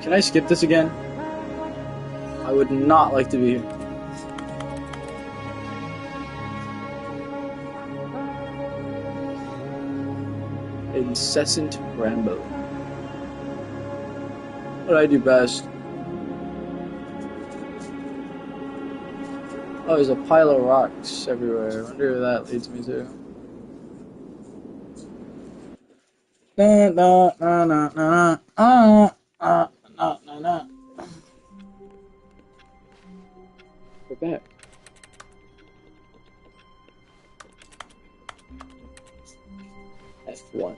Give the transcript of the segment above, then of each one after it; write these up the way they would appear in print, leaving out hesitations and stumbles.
Can I skip this again? I would not like to be here. Incessant Rambo. What do I do best? Oh, there's a pile of rocks everywhere. I wonder where that leads me to. Na na na na na na na na na. We're back. F1.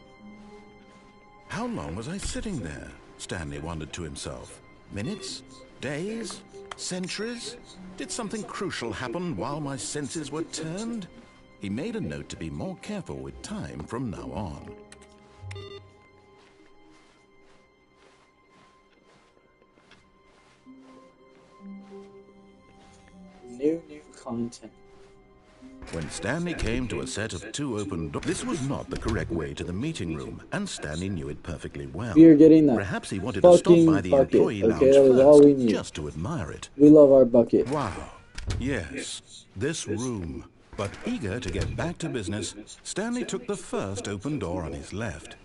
How long was I sitting there? Stanley wondered to himself. Minutes? Days? Centuries? Did something crucial happen while my senses were turned? He made a note to be more careful with time from now on. New content. When Stanley came to a set of 2 open doors, this was not the correct way to the meeting room, and Stanley knew it perfectly well. We are getting that. Perhaps he wanted to stop by the bucket, employee lounge okay? That was all we first, need. just to admire it. We love our bucket. Wow. Yes, this room. But eager to get back to business, Stanley took the first open door on his left.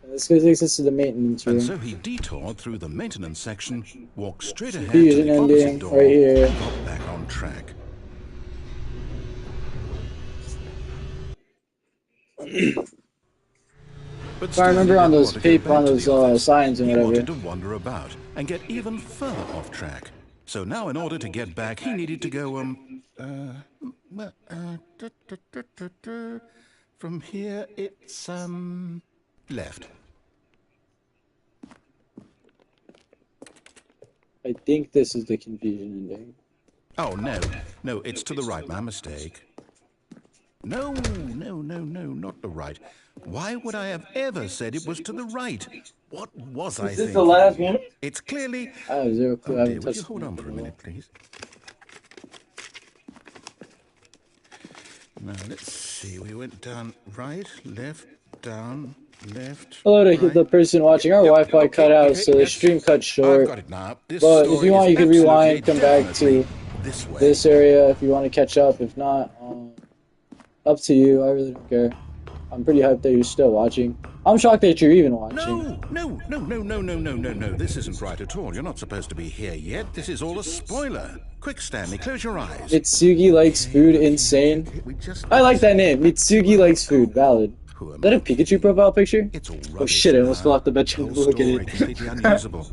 This takes us to the maintenance room. And so he detoured through the maintenance section, walked straight ahead Fusion to the opposite ending door, right here. and got back on track. But I remember on those signs and he whatever. wanted to wander about and get even further off track. So now, in order to get back, he needed to go from here it's left. I think this is the confusion ending. Oh no, it's to the right. My mistake. No, not the right. Why would I have ever said it was to the right? What was I thinking? Is this the last one? It's clearly... I have zero clue. Oh dear, would you hold on for a minute, please? Now, let's see. We went down right, left, down, left. Hello to right. the person watching. Our Wi-Fi cut out, so the stream cut short. I've got it now. This But if story you want, is you can rewind, come absolutely back to this way. this area if you want to catch up. If not, up to you. I really don't care. I'm pretty hyped that you're still watching. I'm shocked that you're even watching. No. This isn't right at all. You're not supposed to be here yet. This is all a spoiler. Quick, Stanley, close your eyes. Mitsugi likes food. Insane. I like that name. Mitsugi likes food. Valid. Is that a Pikachu profile picture? It's all Oh shit, I almost fell off the bed trying to Whole look at story it. completely unusable.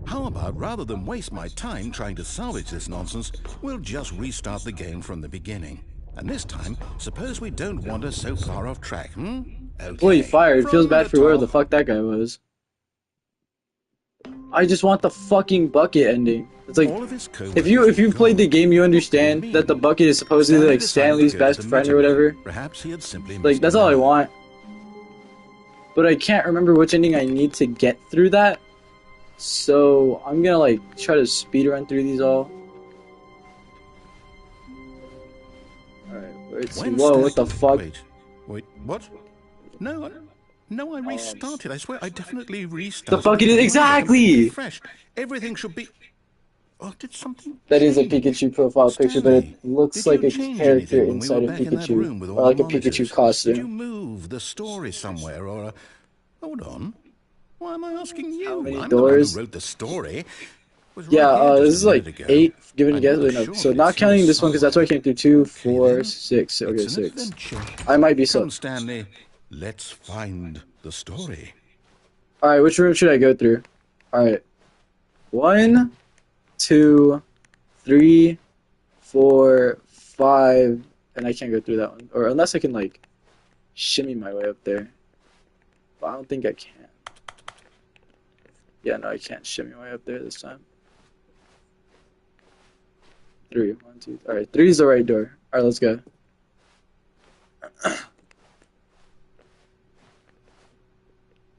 How about, rather than waste my time trying to salvage this nonsense, we'll just restart the game from the beginning. And this time, suppose we don't wander so far off track, Okay. Boy, fired. Feels From bad for whoever top. the fuck that guy was. I just want the fucking bucket ending. It's like, All of his if you've played the game, you understand that the bucket is supposedly like Stanley's best friend or whatever. Perhaps he had simply Like, that's all I want. But I can't remember which ending I need to get through that. So, I'm gonna like, try to speedrun through these all. Alright, let's see. Whoa, what the fuck? Wait, what? No, I restarted. I swear, I definitely restarted. The fuck it is exactly! Fresh. Everything should be... Oh, did something... That is a Pikachu profile picture, but it looks Did like you a change character anything when we were inside of back in that room Pikachu. with all Or like the a Pikachu monitors? Did you costume. move the story somewhere, or... Hold on. Why am I asking you? How many I'm doors? the one who wrote the story. Was right Yeah, here just this is a like minute ago. 8, given a I guess. know Wait, no. surely So not it's counting your this one, because that's why I came through 2, 4, then. 6. Okay, It's an 6. adventure. I might be Come, so. Stanley. Let's find the story. Alright, which room should I go through? Alright. 1, 2, 3, 4, 5, and I can't go through that one. Or unless I can, like, shimmy my way up there. But I don't think I can. Yeah, no, I can't shimmy my way up there this time. 3, 1, 2. Alright, 3 is the right door. Alright, let's go.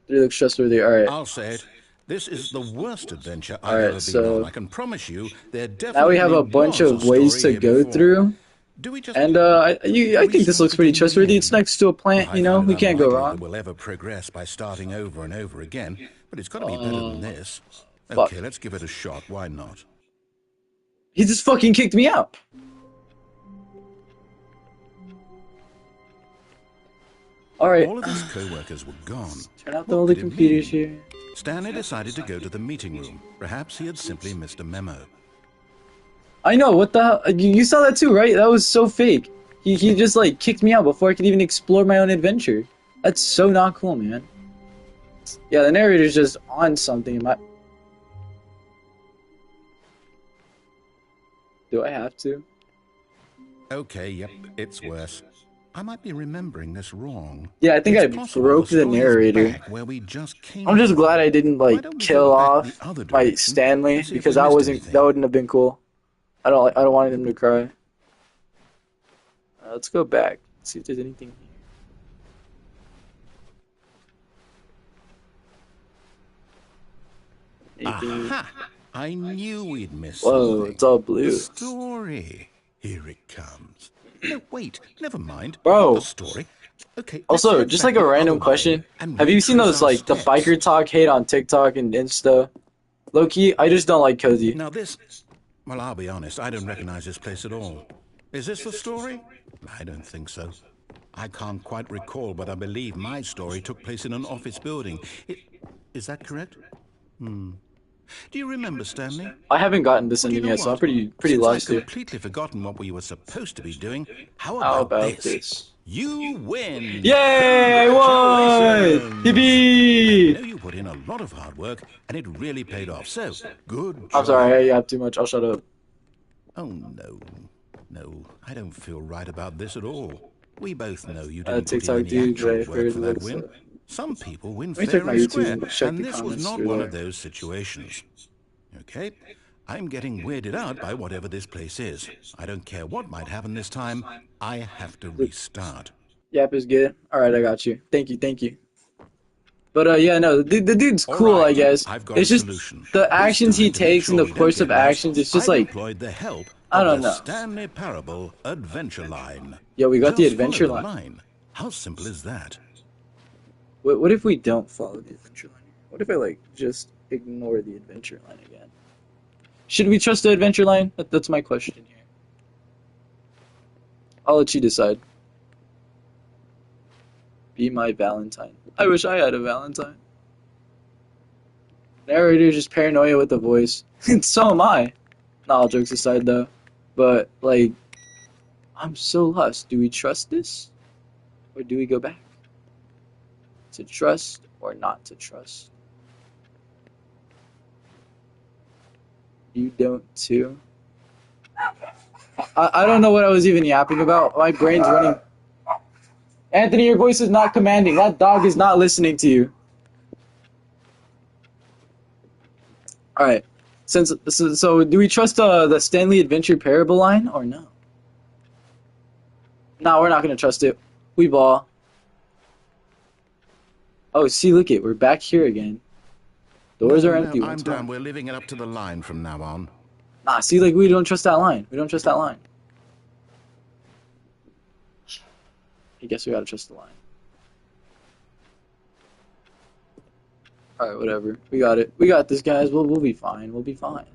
3 looks trustworthy. Alright. I'll say it. This is the worst adventure I've Alright, ever been so on. I can promise you, there definitely now we have a bunch was of ways story to here go before. through. Do we just... And I think this looks pretty trustworthy. It's next to a plant, you know, we can't go That wrong. we'll ever progress by starting over and over again, but it's got to be better than this. Fuck. Okay, let's give it a shot. Why not? He just fucking kicked me out. Alright. All of his co-workers were gone. Turn out What all the could it computers mean? here. Stanley decided to go to the meeting room. Perhaps he had simply missed a memo. I know, what the hell? You saw that too, right? That was so fake. He just like kicked me out before I could even explore my own adventure. That's so not cool, man. Yeah, the narrator's just on something. Do I have to? Okay, yep, it's worse. I might be remembering this wrong. Yeah, I think It's I possible broke the story is narrator. back where we just came I'm just from. glad I didn't Why like don't we kill go back off the other my direction Stanley and see if because we that missed anything? wouldn't have been cool. I don't want him to cry. Let's go back. See if there's anything here. Anything? Aha! I knew we'd miss Whoa, something. it's all The blue. story. Here it comes. No, wait, never mind. Bro. Not the story. Okay. Also, let's just head like back a the random other way question. and Have you seen retrace those our like the steps. biker talk hate on TikTok and Insta? Low-key, I just don't like Cozy. Now this, well, I'll be honest, I don't recognize this place at all. Is this the story? I don't think so. I can't quite recall, but I believe my story took place in an office building. Is that correct? Do you remember, Stanley? I haven't gotten this Well, you ending know yet, so I'm what? pretty Since lost I've here. completely forgotten what we were supposed to be doing, how How about, about this? this? You win! Yay! I won! Congratulations! I Yippee! know you put in a lot of hard work, and it really paid off, so good job. I'm sorry, I have too much. I'll shut up. Oh, no. No, I don't feel right about this at all. We both know you didn't put TikTok in any dudes, actual right? work for that Deluxe, win. Some people win Let me check fair my and YouTube square, and check and the this was comments not through one there. of those situations. Okay? I'm getting weirded out by whatever this place is. I don't care what might happen this time. I have to restart. Yap is good. Alright, I got you. Thank you. But yeah, no, the dude's All cool, right, I guess. I've got It's a just solution. the This actions he time, to make takes in sure the we don't course get of lost, actions, it's just I've like, employed the help I of don't the know. Stanley Parable Adventure Line. Yo, we got the Just adventure follow the line. line. How simple is that? What if we don't follow the adventure line? What if I like just ignore the adventure line again? Should we trust the adventure line? That's my question here. I'll let you decide. Be my Valentine. I wish I had a Valentine. Narrator's just paranoia with the voice. So am I. Not all jokes aside though. But like, I'm so lost. Do we trust this? Or do we go back? To trust or not to trust? You don't too? I don't know what I was even yapping about. My brain's running. Anthony, your voice is not commanding. That dog is not listening to you. Alright. So do we trust the Stanley Adventure Parable line or no? No, we're not gonna trust it. We ball. Oh, see, look it. We're back here again. Doors are empty. No, I'm once more. done. We're leaving it up to the line from now on. Nah, see, like, we don't trust that line. We don't trust that line. I guess we gotta trust the line. Alright, whatever. We got it. We got this, guys. We'll be fine. We'll be fine.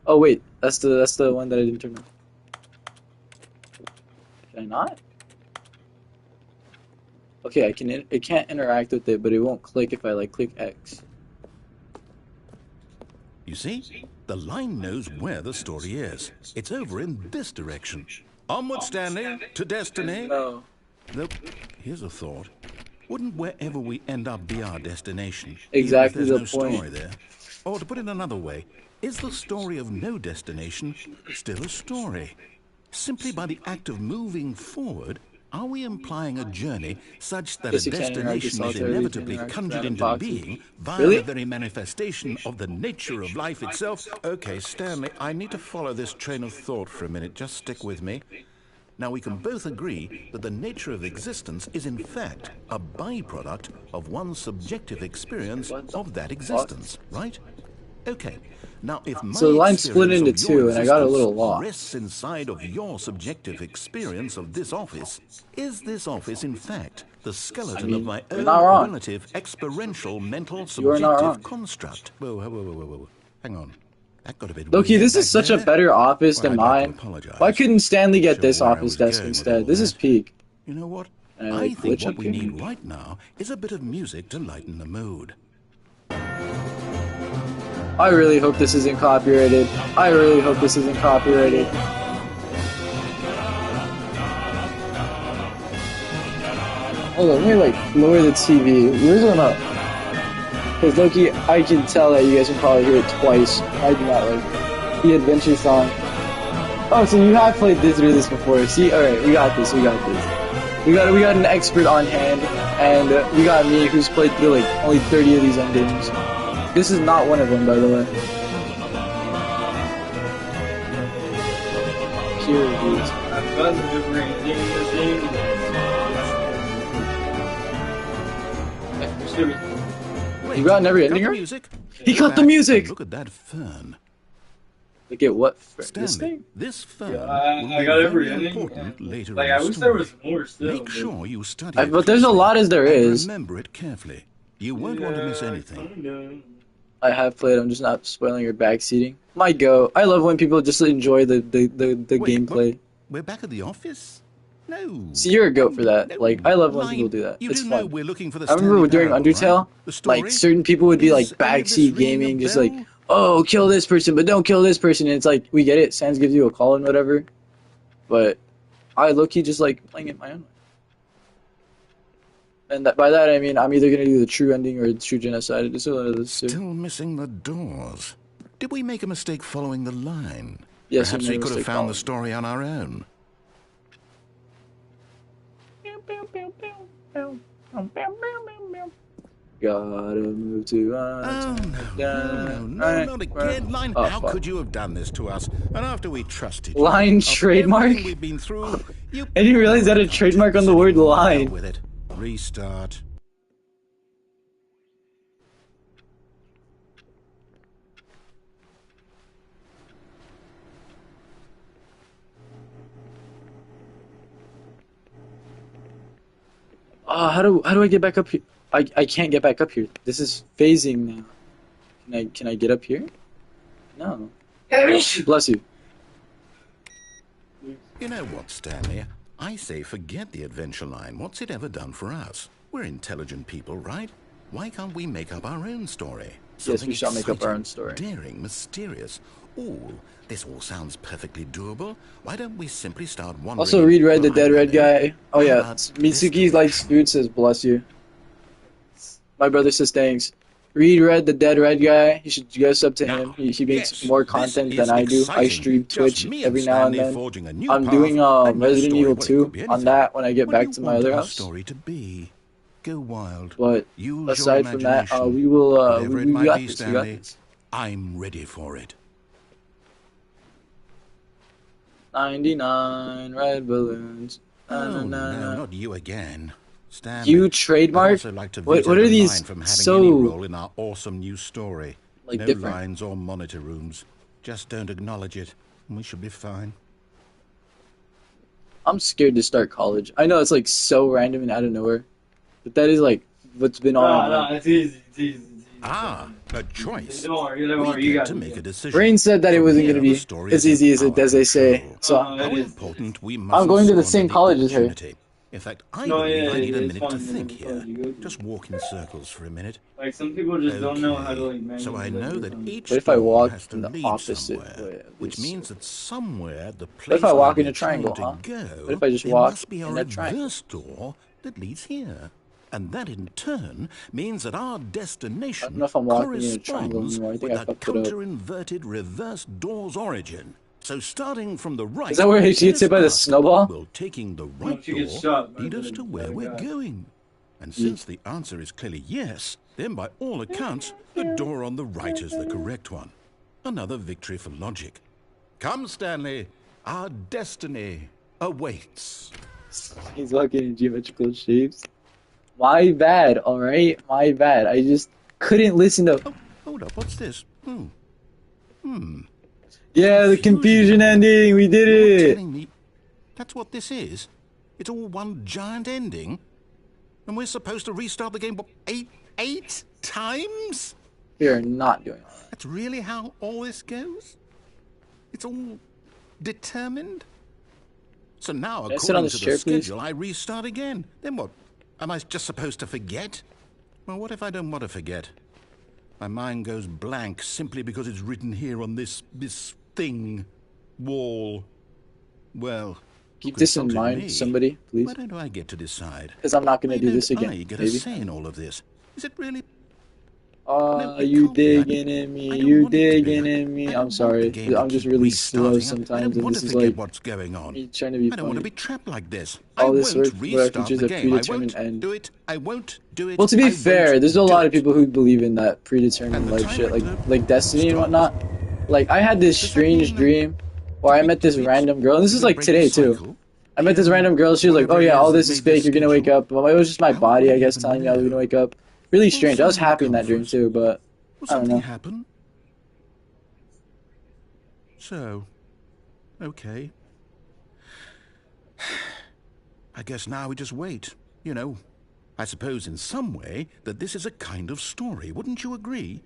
Oh, wait. That's the one that I didn't turn on. Can I not? Okay, it can't interact with it, but it won't click if I, like, click X. You see? The line knows where the story is. It's over in this direction. Onward, Stanley, to destiny. No. Nope. Here's a thought. Wouldn't wherever we end up be our destination? Exactly even if the there's no point. story there? Or to put it another way, is the story of no destination still a story? Simply by the act of moving forward, are we implying a journey such that a Guess you can't interact with destination is solitaire, you can inevitably interact with conjured random into boxes. being via Really? the very manifestation of the nature of life itself? Okay, Stanley, I need to follow this train of thought for a minute. Just stick with me. Now, we can both agree that the nature of existence is in fact a byproduct of one's subjective experience of that existence, right? Okay. Now, if my So the line's split experience into of your two, and I got a existence little lost. rests inside of your subjective experience of this office, is this office in fact the skeleton of my you're own not wrong. relative experiential mental You are not wrong. subjective construct? Whoa. Hang on. That got a bit Loki, weird this is back such a there. better office Well, than I'd like to mine. apologize. Why couldn't Stanley get Sure this where I office was desk going with instead? all This is that. peak. You know what? Can I, I like, think glitch what up we here? need right now is a bit of music to lighten the mood. I really hope this isn't copyrighted. I really hope this isn't copyrighted. Hold on, let me like lower the TV. Where's it up? Because Loki, I can tell that you guys can probably hear it twice. I do not like the adventure song. Oh, so you have played through this before. See, alright, we got this, we got this. We got an expert on hand, and we got me who's played through like only 30 of these endings. This is not one of them, by the way. Peer reviews. You got every ending? He cut the music! Look at that fern. Look at what? Stanley, This thing? this fern Yeah, will I be got every very ending. important later Like, in I the wish there story. was more still. Make but- sure you study it But there's a closely lot as there and is. remember it carefully. You won't want to miss anything. Kinda. I have played. I'm just not spoiling your backseating. My go. I love when people just enjoy the Wait, gameplay. We're back at the office? No. See, you're a goat for that. No. Like, I love when Line, people do that. You It's do know fun. we're looking for the I remember Stanley during Parable, Undertale, right? The story? like certain people would be like Is any of this backseat ringing a gaming, just bell? like, oh, kill this person, but don't kill this person. And it's like, we get it. Sans gives you a call and whatever. But I low-key just like playing it my own way. And by that I mean I'm either gonna do the true ending or the true genocide. Just one of those two. Still missing the doors. Did we make a mistake following the line? Yes, Perhaps we made we a could have mistake found the following. story on our own. Gotta move to Oh, no, not again, Line. Oh, How fuck. could you have done this to us? And after we trusted you, Line after trademark? everything we've been through, you... I didn't realize that a Can't trademark take on this the word anymore. line. Hell with it. Restart. How do I get back up here? I can't get back up here. This is phasing now. Can I get up here? No. Bless you. You know what, Stanley? I say forget the adventure line. What's it ever done for us? We're intelligent people, right? Why can't we make up our own story? Yes, we shall make up our own story. Daring, mysterious. Ooh, this all sounds perfectly doable. Why don't we simply start wondering... Also, read Red the Dead Red guy. Oh How yeah, about Mitsuki this likes direction? food. Says bless you. My brother says thanks. Read Red the Dead Red guy. You should go sub to him. He makes Yes, more this content is than I do. I exciting. stream Just Twitch me every now and Stanley then. forging a new I'm path, doing a new Resident story. Evil Well, it 2 could be on anything. that when I get What back do to you my want other our house. story to be? Go wild. But Use your aside from that, imagination. we will. Whatever it We might got be, this. We got Stanley, this. I'm ready for it. 99 red balloons. Oh, Na, na, no, na. not you again. Stanley, You I'd trademark? also like to What veto are the these line from having so any role in our awesome new story. like No different? lines or monitor rooms. Just don't acknowledge it, and we should be fine. I'm scared to start college. I know it's like so random and out of nowhere, but that is like what's been on my No, mind. it's easy. It's easy. Ah, a choice. Don't worry. Don't worry. We You get got to it. make a decision. Brain said that it From wasn't here, going to the be story as is in easy as our it as they say. control. So Oh, How it is. important we I'm mustn't going to the squander same college as her. opportunity. In fact, I No, believe yeah, I need a it's minute to fine. think It's here. fine. You go. Just walk in circles for a minute. Like some people just don't know how to like Okay, manage. so I know that each What if I door walk has to in the lead opposite somewhere, way of which this means that somewhere the What place if I walk where in a we're trying triangle, to huh? go, What if I just there walk must be a in a triangle? reverse door that leads here. And that in turn means that our I don't destination know if I'm walking in a triangle corresponds anymore. I think with I the fucked it up. counter-inverted reverse door's origin. So starting from the right, Is that where she gets hit by the snowball? will taking the right Once you get door shot by lead us the to where bad we're guy. going? And since the answer is clearly yes, then by all accounts, the door on the right is the correct one. Another victory for logic. Come, Stanley, our destiny awaits. He's walking in geometrical shapes. My bad, alright? My bad. I just couldn't listen to. Oh, hold up, what's this? Yeah, the confusion ending. We did You're it. telling me that's what this is? It's all one giant ending? And we're supposed to restart the game, what, eight times? We are not doing all that. That's really how all this goes? It's all determined? So now, Can I sit on according this to the chair, please? schedule, I restart again. Then what? Am I just supposed to forget? Well, what if I don't want to forget? My mind goes blank simply because it's written here on this thing, wall. Well, Keep this in consulting mind, me. somebody, please. Why don't I get to decide? Because I'm not going Why to do this don't again, I get a baby. say in all of this? Is it really? You can't be. digging in me, I don't you want it to be. digging in me. I I'm don't want the sorry. game to I'm just keep really slow restarting. I sometimes, don't and want this to is forget like what's going on. me trying to be I don't want to funny. be trapped like this. All I this won't work where I can restart choose the a game. I predetermined won't end. do it. I won't do it. Well, to be I fair, won't there's a do lot it. of people who believe in that predetermined And the life time shit, I turned like Destiny and stopped. whatnot. Like, I had this Does that mean strange dream where I we met this do it? random girl, and this Did is it like break today the too. cycle? I met this random girl. She was like, "Oh Whatever it yeah, all is this that is made fake. You're gonna wake schedule. up." Well, it was just my How would body, we I guess, even telling me I was gonna know? wake up. Really Will strange. I was something happy in come that dream first? too, but Will I don't something know. happen? So, okay. I guess now we just wait. You know, I suppose in some way that this is a kind of story. Wouldn't you agree?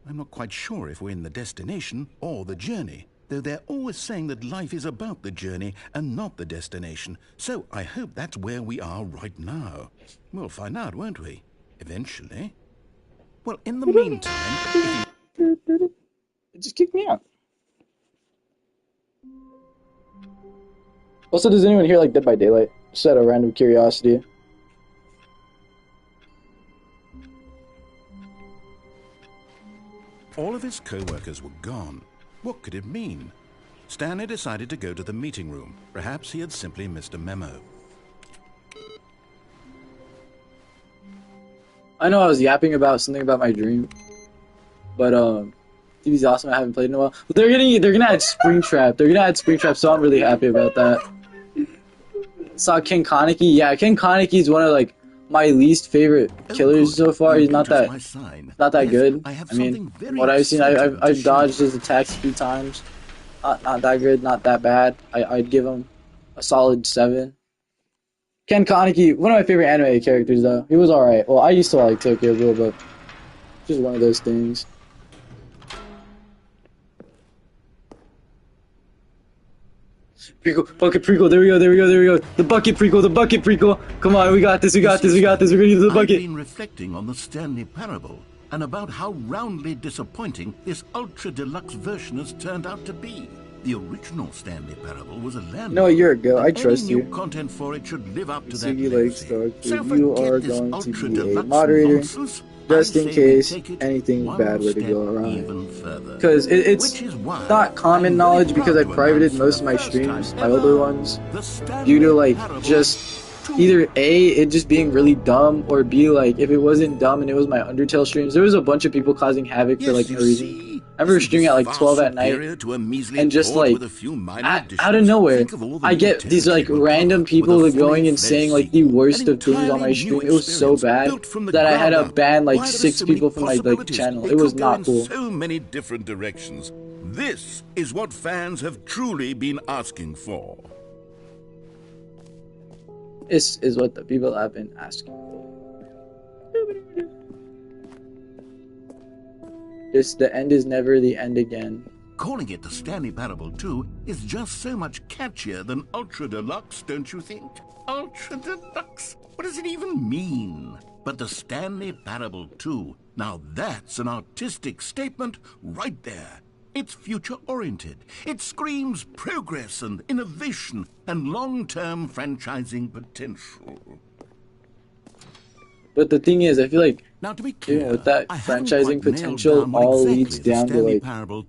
I'm not quite sure if we're in the destination or the journey, though they're always saying that life is about the journey and not the destination. So I hope that's where we are right now. We'll find out, won't we? Eventually. Well, in the meantime, if you... It just kicked me out. Also, does anyone here like Dead by Daylight? Just out of random curiosity. All of his co-workers were gone. What could it mean? Stanley decided to go to the meeting room. Perhaps he had simply missed a memo. I know I was yapping about something about my dream, but TV's awesome. I haven't played in a while. But they're gonna add Springtrap. They're gonna add Springtrap, so I'm really happy about that. Saw Ken Kaneki. Yeah, Ken Kaneki is one of like my least favorite killers so far. He's not that good. I mean, from what I've seen, I've dodged his attacks a few times. Not that good, not that bad. I'd give him a solid 7. Ken Kaneki, one of my favorite anime characters though. He was alright. Well, I used to like Tokyo Ghoul, but just one of those things. Prequel, bucket prequel, there we go. The bucket prequel. Come on, we got this. We're gonna do the bucket. I've been reflecting on the Stanley parable and about how roundly disappointing this ultra deluxe version has turned out to be. The original Stanley parable was a landmark. No, a year ago. I and trust any new you. content for it should live up to that Sugi legacy. Lakes, So you are forget this going to ultra be a deluxe moderator, nonsense. just I in say we case take it anything one bad were to step go around. even further. Because it's Which is why not common I'm knowledge very because I proud to privated announce most for of the my first streams, time my ever, older ones, the Stanley due to like Parable just 2. either A, it just being really dumb, or B, like if it wasn't dumb and it was my Undertale streams, there was a bunch of people causing havoc for like no reason. I remember streaming at like 12 at night, and just like out of nowhere, I get these like random people going and saying like the worst of things on my stream. It was so bad that I had to ban like 6 people from my like channel. It was not cool. So many different directions. This is what fans have truly been asking for. This is what the people have been asking for. The end is never the end again. Calling it the Stanley Parable 2 is just so much catchier than Ultra Deluxe, don't you think? Ultra Deluxe? What does it even mean? But the Stanley Parable 2, now that's an artistic statement right there. It's future-oriented. It screams progress and innovation and long-term franchising potential. But the thing is, I feel like now, to be clear, with that franchising potential all leads down to like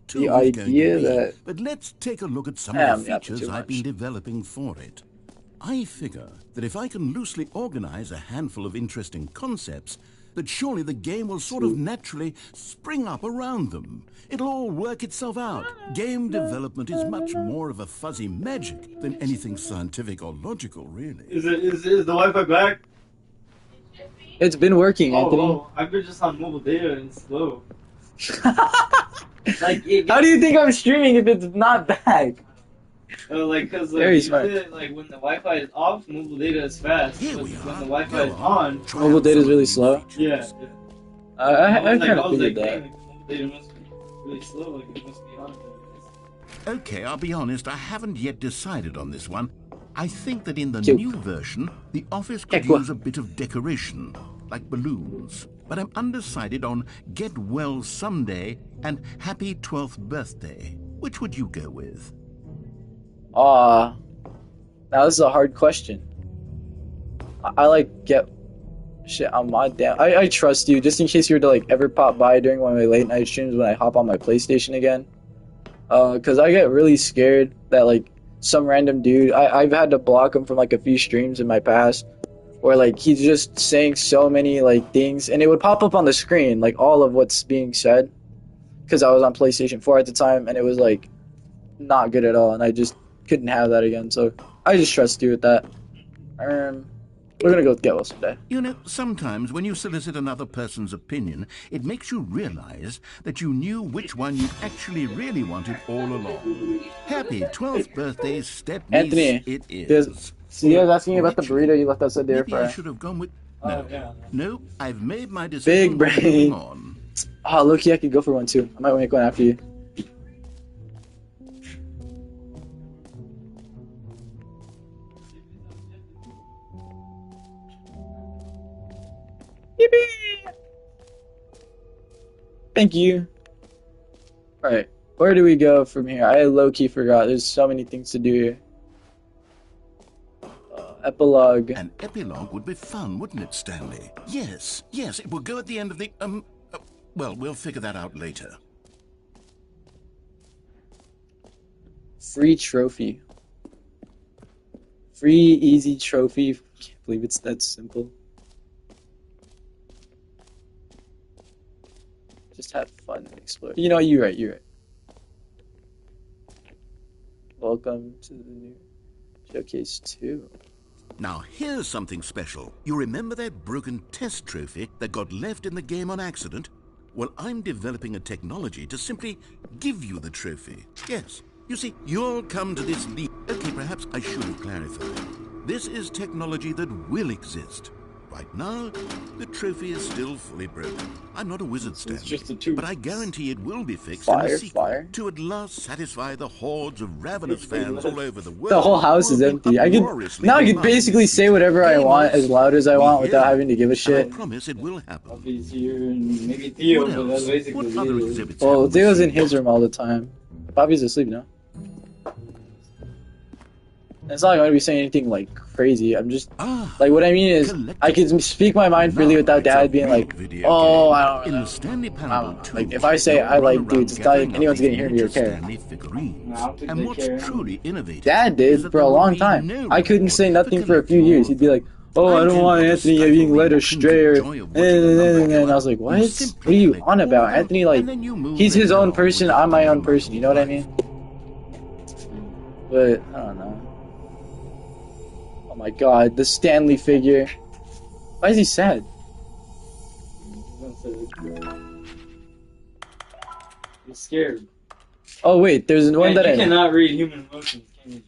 the idea that but let's take a look at some of the features I've been developing for it. I figure that if I can loosely organize a handful of interesting concepts, that surely the game will sort of naturally spring up around them. It'll all work itself out. Game development is much more of a fuzzy magic than anything scientific or logical, really. Is the Wi-Fi back? It's been working, Anthony. Oh, I've been just on mobile data and it's slow. Like, how do you think I'm streaming if it's not back? Like, cause Very smart. like when the Wi-Fi is off, mobile data is fast. Here But we when are. the Wi-Fi is on, Mobile data is really slow. yeah. I kind of I was figured like, that. dang, mobile mobile data must be really slow. Like it must be on. Okay, I'll be honest, I haven't yet decided on this one. I think that in the Cute. new version, the office could Cool. use a bit of decoration, like balloons. But I'm undecided on Get Well Someday and Happy 12th Birthday. Which would you go with? Now this is a hard question. I like get shit on my damn. I trust you just in case you were to like ever pop by during one of my late night streams when I hop on my PlayStation again. Cause I get really scared that like some random dude, I've had to block him from like a few streams in my past, where like he's just saying so many like things, and it would pop up on the screen like all of what's being said, cause I was on PlayStation 4 at the time, and it was like not good at all, and I just couldn't have that again. So I just trust you with that. We're gonna go with Get Well Someday. You know, sometimes when you solicit another person's opinion, it makes you realize that you knew which one you actually really wanted all along. Happy 12th birthday, step-niece, Anthony, it is. So you guys asking me about the burrito you left outside the air Maybe I fryer. should have gone with... Oh, No, yeah. no, I've made my decision. Big brain. Moving on. Oh, low-key, I could go for one too. I might make one after you. Yippee! Thank you. Alright, where do we go from here? I low-key forgot. There's so many things to do here. Epilogue. An epilogue would be fun, wouldn't it, Stanley? Yes, yes, it will go at the end of the, well, we'll figure that out later. Free trophy. Free easy trophy. Can't believe it's that simple. Just have fun and explore. You know, you're right, you're right. Welcome to the new Showcase 2. Now, here's something special. You remember that broken test trophy that got left in the game on accident? Well, I'm developing a technology to simply give you the trophy. Yes. You see, you'll come to this leap. Okay, perhaps I should have clarified. This is technology that will exist. Right now, the trophy is still fully broken. I'm not a wizard, Stanley, just a tooth. but I guarantee it will be fixed in Fire, a sequel fire. to at last satisfy the hordes of ravenous fans all over the world. The whole house is who have empty. been I can uproariously now I can demanding basically this say whatever I game want is- as loud as I want without having to give a And shit. I promise it will happen. Bobby's here and maybe Theo, What but that's else? basically What other it. exhibits? Well, have we Theo's in seen? his room all the time. Bobby's asleep now. It's not going to be saying anything like crazy. I'm just Ah, like what I mean is I can speak my mind freely now without it's a Dad being real like, video "Oh, game. I In don't the Stanley Parable know." 2, Like if I say you'll I like run dudes, around it's not like gathering anyone's up gonna these hear me or miniature care. Stanley figurines. No, I don't think And they what's care. truly innovative Dad is did that for a there will long be time. no I couldn't reward say for nothing for a few collecting years. all He'd be like, "Oh, I I'm don't want tempted to Anthony stifle being the led intrinsic astray." Or, joy of watching a lumberjack. and I was like, You "What? What simply are you collect on all about?" of them, Anthony, like, and then you move he's his them own along person. with I'm my your own person. You know what I life. mean? But I don't know. Oh my God, the Stanley figure. Why is he sad? He's scared. Oh wait, there's one Man, that you I. cannot read human emotions, can you?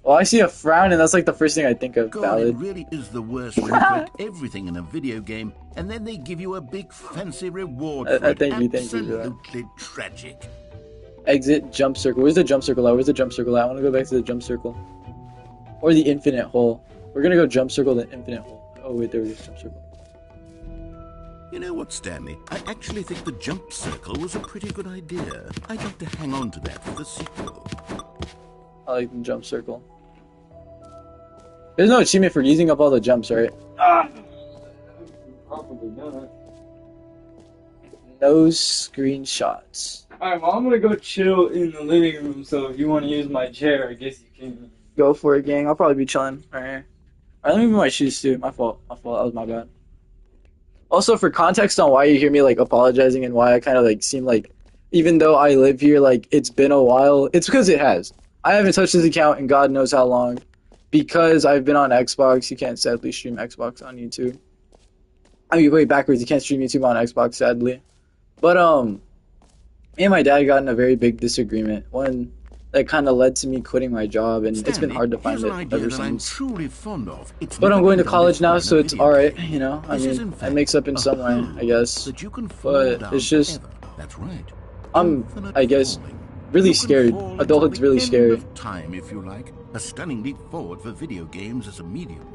Well, I see a frown, and that's like the first thing I think of. God, Valid. it really is the worst when you collect everything in a video game and then they give you a big fancy reward for it. Thank you for that. Absolutely tragic. Exit jump circle. Where's the jump circle at? Where's the jump circle at? I want to go back to the jump circle. Or the infinite hole. We're gonna go jump circle the infinite hole. Oh wait, there was a jump circle. You know what, Stanley? I actually think the jump circle was a pretty good idea. I'd like to hang on to that for the sequel. I like the jump circle. There's no achievement for using up all the jumps, right? Probably not. No screenshots. Alright, well, I'm gonna go chill in the living room, so if you want to use my chair, I guess you can. Go for it, gang. I'll probably be chilling right here. Alright, let me move my shoes too. My fault. My fault. That was my bad. Also, for context on why you hear me like apologizing and why I kind of like seem like, even though I live here, like it's been a while. It's because it has. I haven't touched this account in God knows how long. Because I've been on Xbox, you can't sadly stream Xbox on YouTube. I mean, wait, backwards. You can't stream YouTube on Xbox, sadly. But me and my dad got in a very big disagreement. One that kind of led to me quitting my job, and it's been hard to find here's it an idea ever that I'm since. truly fond of. It's But I'm never going to been done college now, before so in a it's video alright, game. you know. I This is, mean, in it fact, makes up in a some way, hole I guess. that you can fall But down it's just, forever. That's right. I'm, Infinite I guess, falling. really You can scared. fall until Adulthood's the really end scary. of time, if you like. A stunning leap forward for video games as a medium.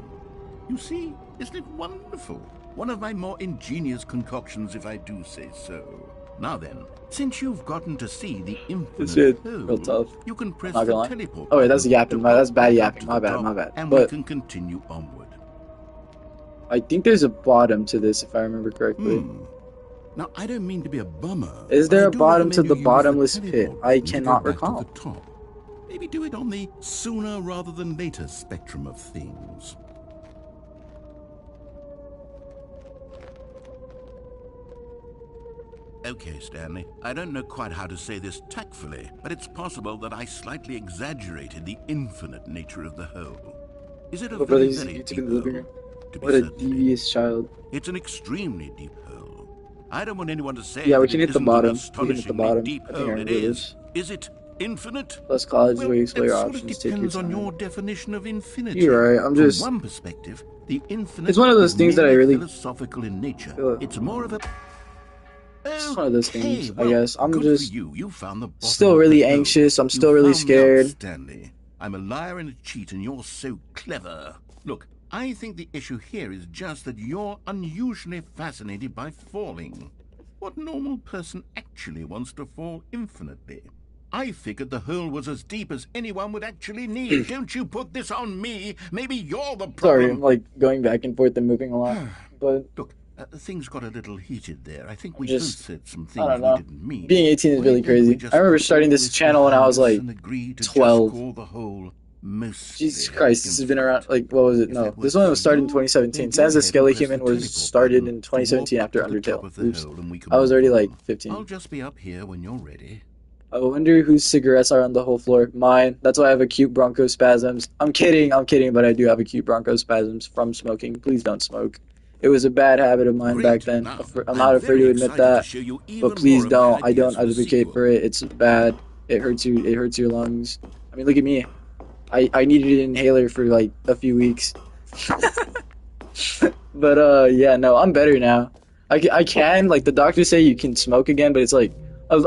You see, isn't it wonderful? One of my more ingenious concoctions, if I do say so. Now then, since you've gotten to see the This infinite shit hole, real tough. you can I'm press not the gonna lie. teleport Oh wait, that's button yapping. to That's hop bad back yapping. up My to the bad. top, My bad. and we But can continue onward. I think there's a bottom to this, if I remember correctly. Now, I don't mean to be a bummer. Is but there I a do bottom to recommend the you use bottomless pit? teleport I button to go cannot back to recall. the top. Maybe do it on the sooner rather than later spectrum of things. Okay, Stanley, I don't know quite how to say this tactfully, but it's possible that I slightly exaggerated the infinite nature of the hole. Is it a Oh, brother, very, he's very YouTube deep in the living hole? room. To be What a certain. devious child. It's an extremely deep hole. I don't want anyone to say Yeah, we that can it hit the isn't an bottom. We can hit the astonishingly bottom. deep I think I hole. It remember is. this. Is it infinite? Plus college Well, where you it explore your sort of options. Take your depends on time. your definition of infinity. You're right. I'm From just. one perspective, the infinite It's one of those is things that I merely really. philosophical in nature. It's more of a... It's one of those things, I Well, guess. I'm good for just you. You found the bottom still of really the hole. anxious. I'm You still really found me out, scared. Stanley. I'm a liar and a cheat, and you're so clever. Look, I think the issue here is just that you're unusually fascinated by falling. What normal person actually wants to fall infinitely? I figured the hole was as deep as anyone would actually need. Don't you put this on me. Maybe you're the problem. Sorry, I'm like going back and forth and moving a lot. But Look, things got a little heated there. I think we just, both said some I things don't we know. didn't mean. Being 18 is Why really don't we crazy. just I remember put starting all this channel when I behind was us like and agree to 12. Just call the whole mostly Jesus Christ, this has been around, infinite. like, what was it? If No, that this works one for was started in you, 2017. then go Sans the ahead and Skelly press the Human was teleport started button in to warp 2017 up after to the top Undertale. of the Oops. hole and we can I was move already on. like 15. I'll just be up here when you're ready. I wonder whose cigarettes are on the whole floor. Mine. That's why I have acute bronchospasms. I'm kidding, but I do have acute bronchospasms from smoking. Please don't smoke. It was a bad habit of mine back Great. then. Now, I'm not afraid to very admit excited to that. show you But even please more of my don't. I ideas don't for the advocate sequel. for it. It's bad. It hurts you. It hurts your lungs. I mean, look at me. I needed an inhaler for like a few weeks. But yeah, no, I'm better now. I can, like, the doctors say you can smoke again, but it's like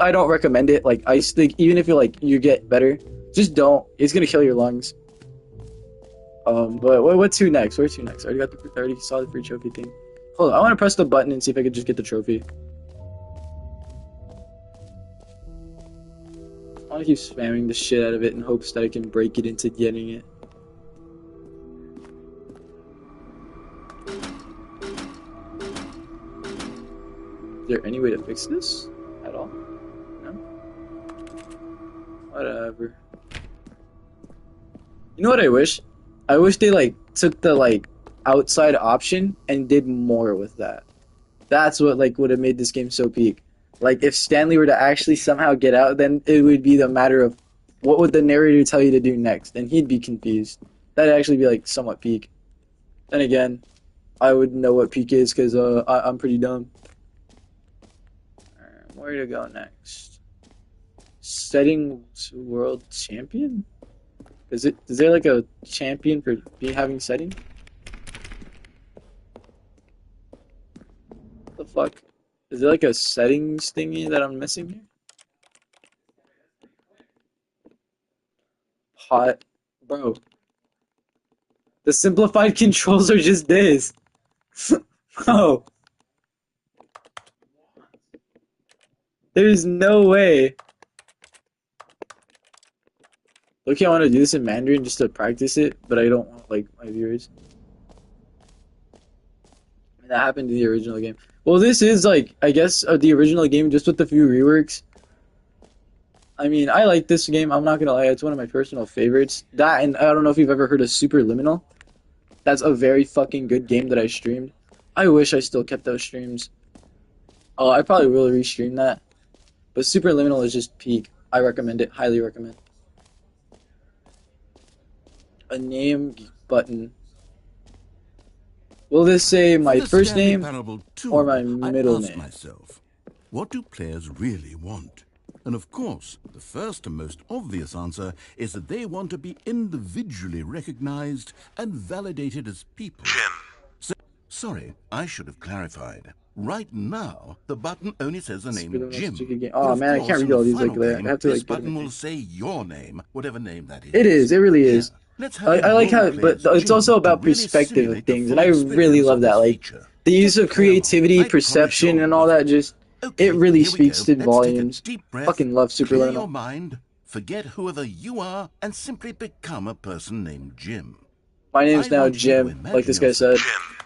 I don't recommend it. Like, I think even if you get better, just don't. It's gonna kill your lungs. But what to next? Where to next? I already saw the free trophy thing. Hold on, I want to press the button and see if I could just get the trophy. I want to keep spamming the shit out of it in hopes that I can break it into getting it. Is there any way to fix this at all? No? Whatever. You know what I wish? I wish they like took the like outside option and did more with that. That's what like would have made this game so peak. Like if Stanley were to actually somehow get out, then it would be the matter of what would the narrator tell you to do next, and he'd be confused. That'd actually be like somewhat peak. Then again, I wouldn't know what peak is because I'm pretty dumb. Where to go next? Settings world champion? Is there like a champion for having setting? The fuck? Is there like a settings thingy that I'm missing here? Hot, bro. The simplified controls are just this. Bro. There's no way. Okay, I want to do this in Mandarin just to practice it, but I don't want like my viewers. That happened to the original game. Well, this is like, I guess, the original game just with a few reworks. I mean, I like this game. I'm not gonna lie, it's one of my personal favorites. That, and I don't know if you've ever heard of Superliminal. That's a very fucking good game that I streamed. I wish I still kept those streams. Oh, I probably will restream that. But Superliminal is just peak. I recommend it. Highly recommend. A name button. Will this say my first name or my middle name? Myself, what do players really want? And of course, the first and most obvious answer is that they want to be individually recognized and validated as people. Sorry, I should have clarified. Right now, the button only says the Super name Jim. game. But Oh of man, I course, can't in read all the these like final that. I game, have to this like get button it. will say your name, whatever name that is. It is. It really is. Here, let's have I you like how, role play but as it's Jim also to about really perspective of simulate the things, full and I really experience love of that. this Like feature. the use Just of play along. creativity, I promise perception, you'll and all love that. it. Just Okay, it really here we speaks go. to Let's take a volumes. deep breath, Fucking love Super clear Lino. your mind, forget whoever you are, and simply become a person named Jim. My name's I now want you to Jim, like imagine this guy said.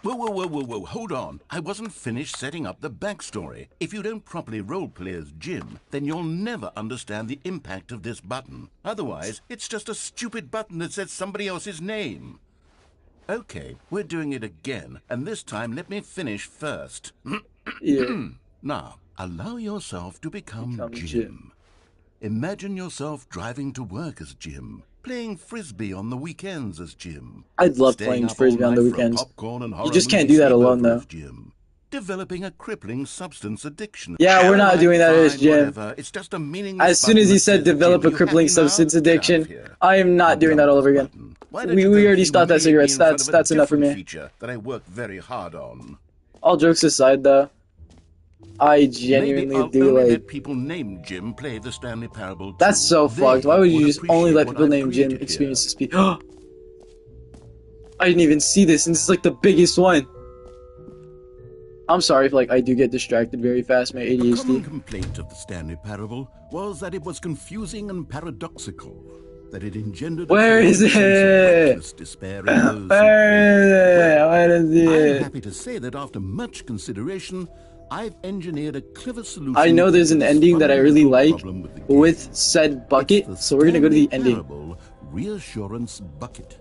Whoa, hold on. I wasn't finished setting up the backstory. If you don't properly roleplay as Jim, then you'll never understand the impact of this button. Otherwise, it's just a stupid button that says somebody else's name. Okay, we're doing it again, and this time let me finish first. Yeah. Now, allow yourself to become Jim. Jim. Imagine yourself driving to work as Jim, playing frisbee on the weekends as Jim. I'd love Staying playing up frisbee all on the night for a weekends. popcorn and You horror just can't movie do that alone, sleepover though. as Jim. Developing a crippling substance addiction. Yeah, we're not Alright, doing that as fine, Jim. whatever. It's just a meaningless As soon as button he that said says develop Jim. a You crippling happy now? substance Get out of addiction, here. I am not I'm doing done that all with over this again. button. Why don't you We go already stopped at humiliate me cigarettes. in front of a That's enough for different me. feature that I work very hard on. All jokes aside, though, I Maybe genuinely I'll do only like. let people named Jim play the Stanley Parable 2. That's so fucked. Why would you just only appreciate let what people I've named Jim created experience here. this speed? I didn't even see this, and this is like the biggest one. I'm sorry if like I do get distracted very fast, my A common ADHD. complaint of the Stanley Parable was that it was confusing and paradoxical, that it engendered Where is sense of it? reckless despair in those who Where is played. it? Where is I'm it? happy to say that after much consideration, I've engineered a clever solution. I know there's an to this ending that I really fundamental like problem with the game. with said bucket, It's the so we're gonna go to the Stanley ending. Parable Reassurance Bucket.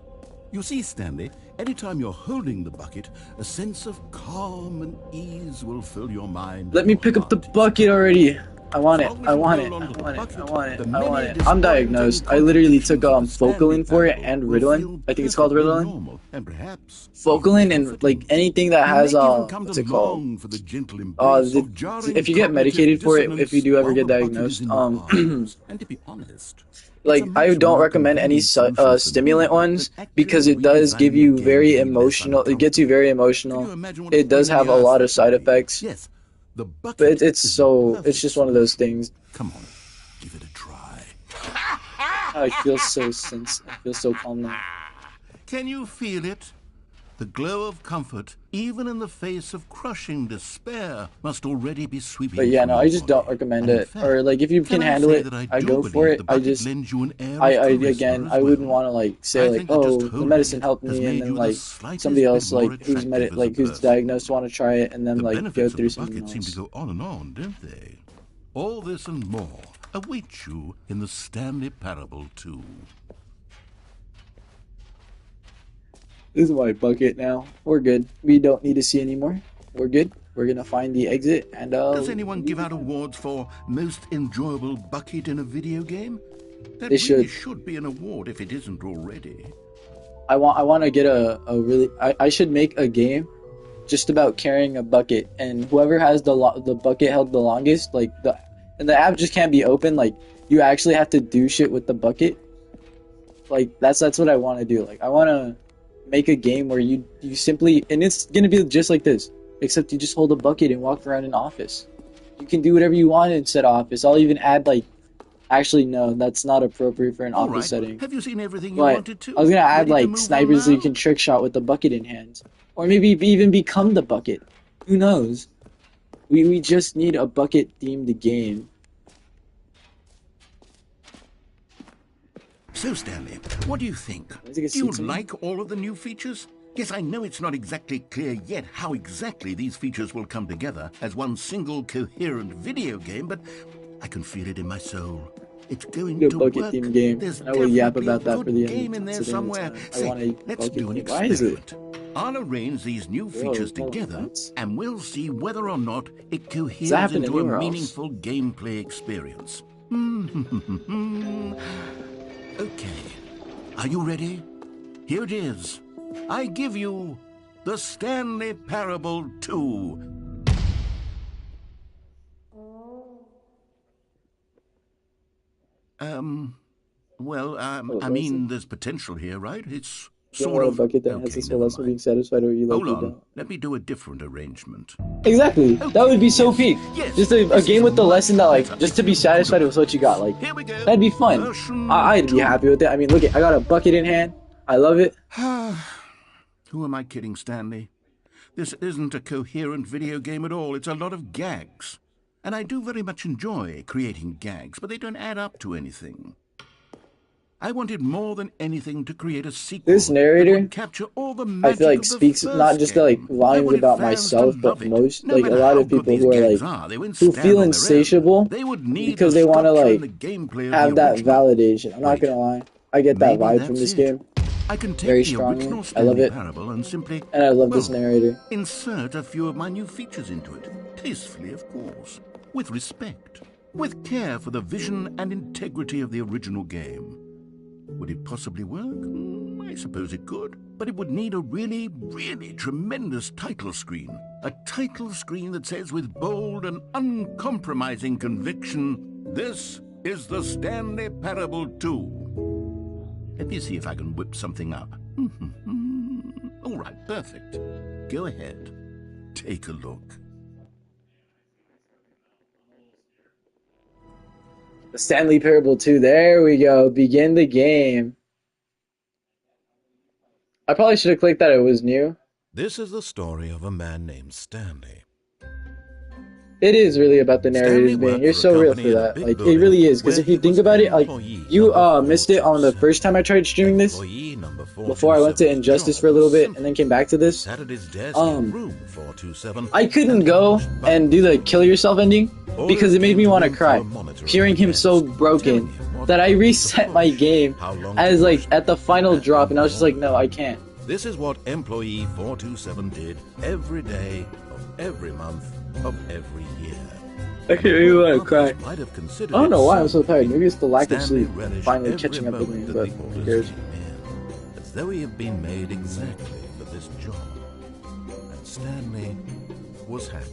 You see, Stanley, anytime you're holding the bucket, a sense of calm and ease will fill your mind. Let me pick up the bucket already. I want it. I want it. I I want it. I want it. I want it. I'm diagnosed. I literally took Focalin for it and Ritalin. I think it's called Ritalin. And perhaps Focalin and like anything that has what's it called? for the gentle If you get medicated for it, if you do ever get diagnosed, and to be honest, like I don't recommend any stimulant ones because it does give you very emotional. It gets you very emotional. It does have a lot of side effects. Yes, the bucket But it's is so the it's just one of those things. Come on, give it a try. I feel so calm now. Can you feel it? The glow of comfort, even in the face of crushing despair, must already be sweeping. But yeah, through no, your I just don't body. recommend And in it. fact, Or like if you can handle say it, that I do go for believe it. the I bucket just lends you an air of I charisma again as I wouldn't well. want to like I say like, think that just oh, the holding medicine it helped has me, and made then you the like slightest somebody bit else more like attractive as a who's person. diagnosed want to try it, and then The like go benefits through of the something bucket seem to else. go on and on, don't they? All this and more await you in the Stanley Parable 2. This is my bucket now. We're good. We don't need to see anymore. We're good. We're gonna find the exit and Does anyone give out awards for most enjoyable bucket in a video game? That They really should. should be an award if it isn't already. I want to get a really I should make a game just about carrying a bucket, and whoever has the bucket held the longest, like the app just can't be open. Like you actually have to do shit with the bucket. Like that's what I want to do. Like I want to make a game where you simply, and it's gonna be just like this, except you just hold a bucket and walk around an office. You can do whatever you want in said office. I'll even add like, actually no, that's not appropriate for an All office right. setting. Have you seen everything you But wanted to? I was gonna add Ready to like move on snipers so you now? can trick shot with the bucket in hand, or maybe even become the bucket. Who knows? We just need a bucket themed game. So, Stanley, what do you think? I think it's Do you something. like all of the new features? Yes, I know it's not exactly clear yet how exactly these features will come together as one single coherent video game, but I can feel it in my soul. It's going A to bucket work. themed game. There's I will yap definitely about a that good for the game end. in there To the end of somewhere. time. I Say, want a let's bucket do an theme. Why is it? experiment. I'll arrange these new features no, together, what? and we'll see whether or not it coheres happen into a anywhere else? meaningful gameplay experience. Okay. Are you ready? Here it is. I give you the Stanley Parable 2. I mean, there's potential here, right? It's You don't Sort want a of. bucket that has Okay, this whole never lesson being mind. satisfied or you like Hold you on. don't. Let me do a different arrangement. Exactly. That would be so Yes, peak. yes, Just a this game is with the much lesson that like better. just I to be feel good satisfied about with what you got. this. Like Here we go. that'd be fun. Version I'd be 2. happy with it. I mean, look, I got a bucket in hand. I love it. Who am I kidding, Stanley? This isn't a coherent video game at all. It's a lot of gags. And I do very much enjoy creating gags, but they don't add up to anything. I wanted more than anything to create a sequel This that narrator, would capture all the I feel magic like of the speaks not first just game. like I volumes wanted about fans to myself, but love it. most No like a matter lot how of good people these who are gags like are, they won't who stand feel on their own. insatiable They would need because the they want to structure like and the gameplay of have the that original. validation. I'm not Wait, gonna lie. I get that maybe vibe from that's this it. game I can take very the strongly. original I love Stanley it, Parable and simply, and I love this well, narrator. insert a few of my new features into it. Tastefully, of course. With respect. With care for the vision and integrity of the original game. Would it possibly work? I suppose it could. But it would need a really, really tremendous title screen. A title screen that says with bold and uncompromising conviction, "This is the Stanley Parable 2." Let me see if I can whip something up. All right, perfect. Go ahead. Take a look. The Stanley Parable 2. There we go. Begin the game. I probably should have clicked that it was new. This is the story of a man named Stanley. It is really about the Stanley narrators being. worked You're for a so real company for in a that. big Like it building really is. Because where if you he think was about it, like employee you number missed it on the 427. first time I tried streaming this. Employee number Before I went to 427's Injustice job for a little was bit simple. and then came back to He this. sat at his desk in room 427 I couldn't and go punched and do the buttons. kill yourself ending because it made me want to cry. Hearing him so broken that I reset my game as like at the final drop and I was just like, no, I can't. This is what employee 427 did every day of every month of every year. I can't even want to cry. Might have considered I don't know it why I'm so tired. Maybe it's the lack of Stanley sleep relished finally every catching up with me, moment but that the who orders cares? came in, as though he had been made exactly for this job. And Stanley was happy.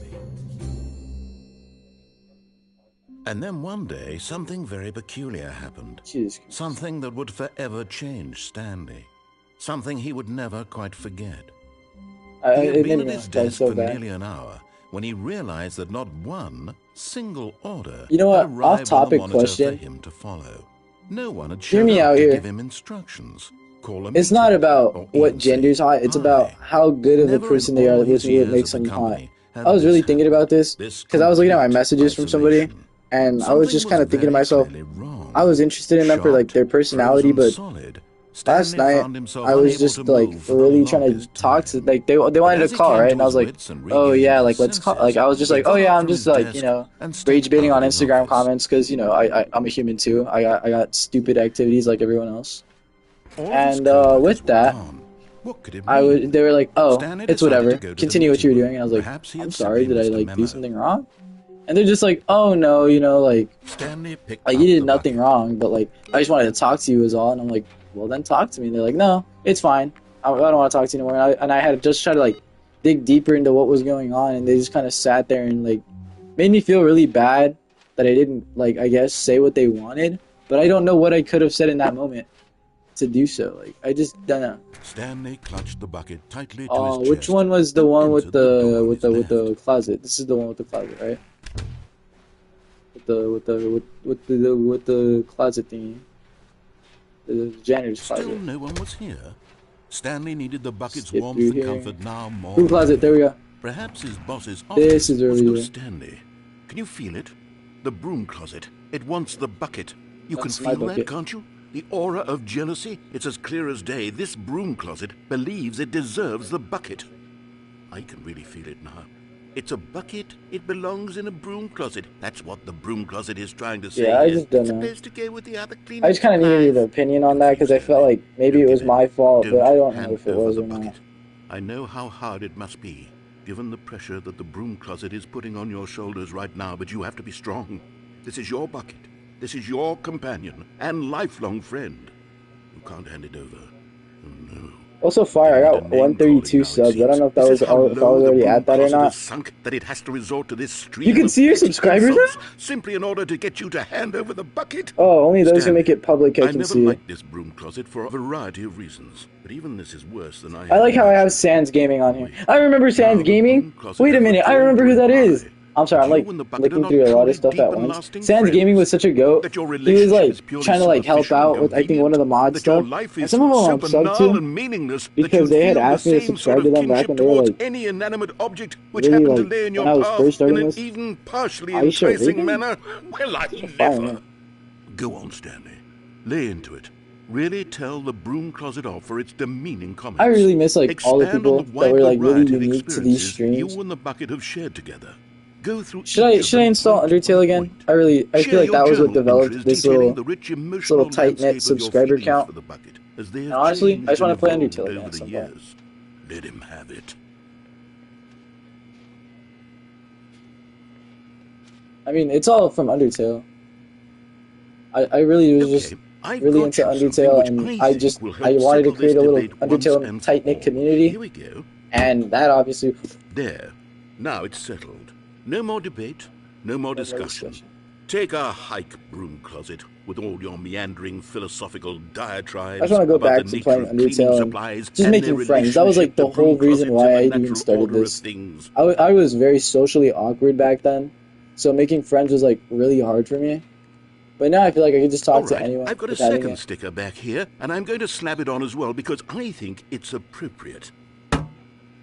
And then one day, something very peculiar happened. Jesus. Something that would forever change Stanley. Something he would never quite forget. He had It been made at me his want to cry desk so for bad. nearly an hour when he realized that not one single order You know had what? arrived on the Off-topic monitor question. for him to follow. No one had Hear showed me up out to here. give him instructions, call a It's not meeting, about or what even say gender's hot. It's about hi. how good of a Never in person they are, all which his is what years makes at the them hot. company had I was really this thinking about this this because I was looking at my complete messages from somebody, isolation. and I was Something just kind of thinking to very myself, clearly wrong. I was interested in them for like Shocked, their personality, frozen but solid, last Stanley night found himself I was unable just to like move for the really trying to longest talk to time. like they But wanted as to he call, came right? to And I was his like, wits and oh regained yeah, his like let's call. senses, Like I was just he like, oh got yeah, up I'm from just his like desk and rage stepped baiting out on of his Instagram office. comments because I'm a human too. I got stupid activities like everyone else. All of his And coworkers with were that, gone. What could it I mean? would. They were like, "Oh, Stanley it's decided whatever. to go to the Continue what you were meeting room. doing." And I was like, Perhaps he "I'm had sorry. simply Did I missed a like do memo. something wrong?" And they're just like, "Oh no, you know, Stanley picked like up you did the nothing bucket. wrong, but like I just wanted to talk to you is all." And I'm like, "Well, then talk to me." And they're like, "No, it's fine. I don't want to talk to you anymore." And I had to just try to like dig deeper into what was going on, and they just kind of sat there and like made me feel really bad that I didn't like I guess say what they wanted, but I don't know what I could have said in that moment to do so. Like I just don't know. Stanley clutched the bucket tightly to his Which chest. one was the and one with entered the door the on with his the with the left. closet? This is the one with the closet, right? With the closet thingy. The janitor's Still closet. no one was here. Stanley needed the bucket's Skip warmth through and here. comfort now more Broom than closet, ever. there we go. Perhaps his boss's This office is where was we no do. Stanley. Can you feel it? The broom closet. It wants the bucket. You That's can my feel that, bucket. can't you? The aura of jealousy? It's as clear as day. This broom closet believes it deserves the bucket. I can really feel it now. It's a bucket. It belongs in a broom closet. That's what the broom closet is trying to say. Yeah, I here. just don't It's know. supposed to go with the other cleaning I just kind of needed an supplies. opinion on that because I felt like maybe it was my fault, but I don't know if it was or not. I know how hard it must be, given the pressure that the broom closet is putting on your shoulders right now, but you have to be strong. This is your bucket. This is your companion and lifelong friend. You can't hand it over. Oh, no. Also, fire. I got 132 subs. I don't know if that was all, if I was already at that or not. Sunk that it has to resort to this stream You can of see your petty subscribers now? insults simply in order to get you to hand over the bucket. Oh, only those who Stanley, make it public I I can never see. liked this broom closet for a variety of reasons, but even this is worse than I I like how I have imagined. Sans Gaming on here. I remember Sans Now, the Gaming. broom closet Wait a has minute, I returned remember to who that its is. eye. I'm sorry, I'm But like you and the bucket are looking not through a lot truly of stuff deep at and once. lasting Sans friends. Gaming was such a goat. That your He was relationship is like purely trying to like help superficial out and with I think one of the mod that your stuff. life And is some of them so I'm subbed banal to and meaningless that because you'd they had feel the asked me to same subscribe sort to of them back kinship when they were towards like any inanimate object which really happened to like lay in when your I was path first in starting an this. even partially Aisha enticing Reagan? manner. Well, I Fire, never. man. Go on, Stanley. Lay into it. Really tell the broom closet off for its demeaning comments. I really miss like all the Expand people on the that wide were like really variety of unique to these experiences you streams. and the bucket have shared together. Go through Should each of I them install point Undertale by again? point. I feel Share like your that was what journal developed entries this detailing little the rich emotional tight knit landscape of your subscriber feelings count. for the bucket, as they And have honestly, changed I just and want to play evolved Undertale again over at the some point. years. Let him have it. I mean, it's all from Undertale. I really was just I've really got into you something Undertale, which and I I think just will help I wanted to settle create a this little debate once Undertale and for tight knit all. community, Here we go. and that obviously There. Now it's settled. No more debate, no more discussion. discussion. Take a hike, broom closet, with all your meandering philosophical diatribes I just want to go about back the to nature playing of cleaning Undertale and supplies just and making their friends. That was like relationship the to broom whole reason closets why and I the even natural started order of this. things. I was very socially awkward back then, so making friends was like really hard for me. But now I feel like I can just talk All to right, anyone I've got a without having second it. sticker back here, and I'm going to slap it on as well because I think it's appropriate.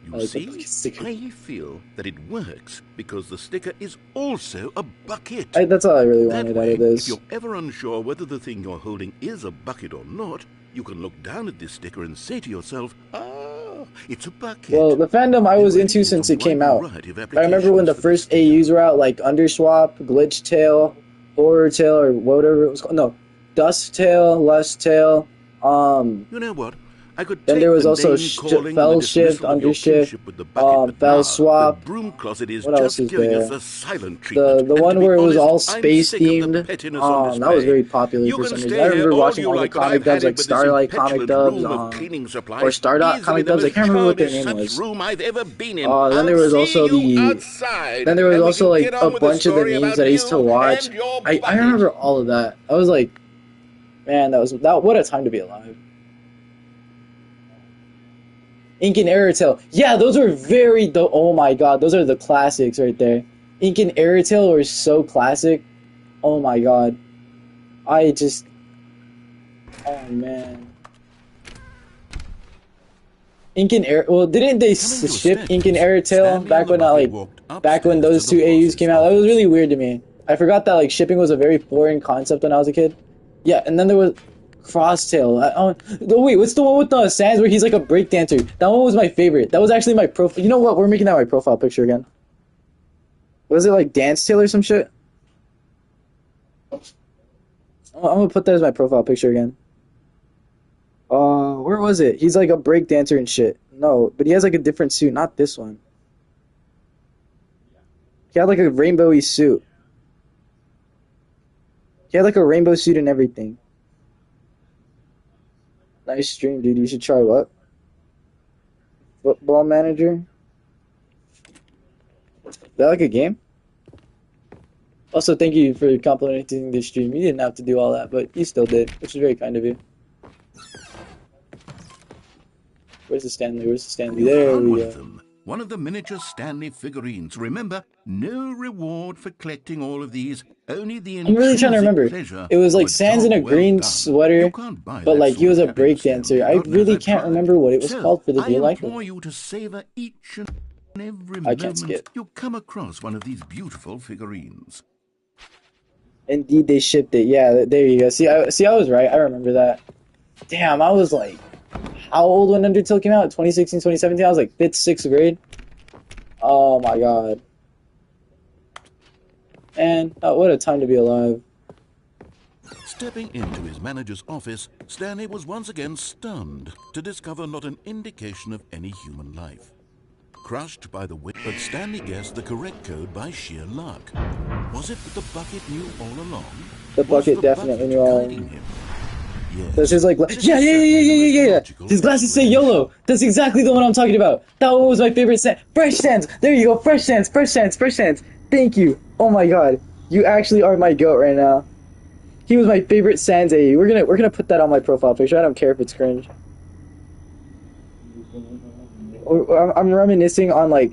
You I like the see, bucket sticker. I feel that it works because the sticker is also a bucket. That's all I really That wanted way, out of this. if you're ever unsure whether the thing you're holding is a bucket or not, you can look down at this sticker and say to yourself, ah, it's a bucket. Well, the fandom I was There into is since a it came wide out. variety of I remember when the applications for this first sticker. AUs were out, like Underswap, Glitch Tail, Horror Tail, or whatever it was called. No, Dust Tail, Lust Tail. You know what? I could Then take there was the also name-calling and Fell the Shift, dismissal of your Undershift, kinship with the bucket, but Fell now Swap. the broom closet is What else just is giving us there? the silent treatment. The And one to be where it was honest, all I'm space sick of the themed. pettiness on display. That was very popular You for can some reason. stay I here remember all watching you all the like, but comic I've dubs, had it like with this Starlight comic impetulant dubs, room of cleaning supplies. or Stardot Easily comic the dubs. I most can't remember what their childish name such was. room I've ever been in. Then there I'll was see also you the. outside, Then there was and we also can like get a on with the bunch of the story memes about that I used to you watch. and your I bucket. remember all of that. I was like, man, what a time to be alive. Ink and Airtail. Yeah, those were oh my god, those are the classics right there. Ink and Airtail were so classic. Oh my god. Oh man. Ink and Air. Well, didn't they ship Ink and Airtail back when back when those two AUs came out? That was really weird to me. I forgot that like shipping was a very foreign concept when I was a kid. Yeah, and then there was Crosstail. Oh wait, what's the one with the Sans where he's like a breakdancer? That one was my favorite. That was actually my profile. You know what? We're making that my profile picture again. Was it like Dance Tail or some shit? I'm gonna put that as my profile picture again. Where was it? He's like a break dancer and shit. No, but he has like a different suit, not this one. He had like a rainbowy suit. He had like a rainbow suit and everything. Nice stream, dude. You should try what? Football Manager? Is that like a game? Also, thank you for complimenting the stream. You didn't have to do all that, but you still did, which is very kind of you. Where's the Stanley? Where's the Stanley? There we go. One of the miniature Stanley figurines. Remember, no reward for collecting all of these. Only the I'm really trying to remember. It was like Sans in a green sweater, but like he was a breakdancer. I really can't remember what it was called for the dear life. I implore you to savor each and every I can't moment skip. you come across one of these beautiful figurines. Indeed, they shipped it. Yeah, there you go. See, I was right. I remember that. Damn, I was like, how old when Undertale came out? 2016, 2017? I was like 5th, 6th grade. Oh my god. And what a time to be alive. Stepping into his manager's office, Stanley was once again stunned to discover not an indication of any human life. Crushed by the wind, but Stanley guessed the correct code by sheer luck. Was it that the bucket knew all along? The bucket definitely knew all along. Him? Yes. That's his like, This yeah, is yeah, yeah, certainly yeah, the yeah, most yeah, yeah. logical His glasses say explanation. YOLO. That's exactly the one I'm talking about. That one was my favorite scent. Fresh scents. There you go. Fresh scents. Fresh scents. Fresh scents. Thank you. Oh my god, you actually are my goat right now. He was my favorite Sans AE. We're gonna put that on my profile picture. I don't care if it's cringe. I'm reminiscing on like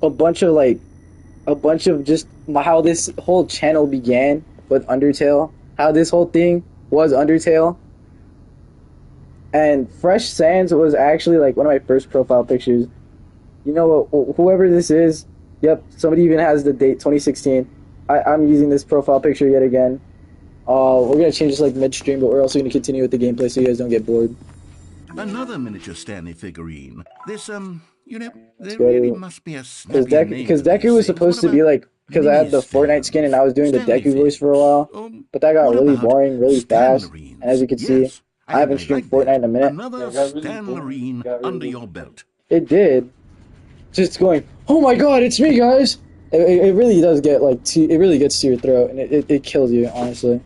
a bunch of like a bunch of just how this whole channel began with Undertale. How this whole thing was Undertale. And Fresh Sans was actually like one of my first profile pictures. You know what? Whoever this is, yep, somebody even has the date 2016. I'm using this profile picture yet again. We're gonna change this like midstream, but we're also gonna continue with the gameplay so you guys don't get bored. Another miniature Stanley figurine. This, you know, Let's there really go must be a because snappier name for Deku these was things. What supposed to be about like because I had mini the Fortnite skin and I was doing the Stanley Deku voice for a figs? while, Or but that got what really about boring really fast. And as Stanlerines? you can see, Yes, I haven't I streamed like Fortnite that. in a minute. Another Yeah, it got really boring. Stanlerine Got really under your boring. belt. It did. Just going, oh my god, it's me, guys! It really does get like it really gets to your throat and it kills you, honestly.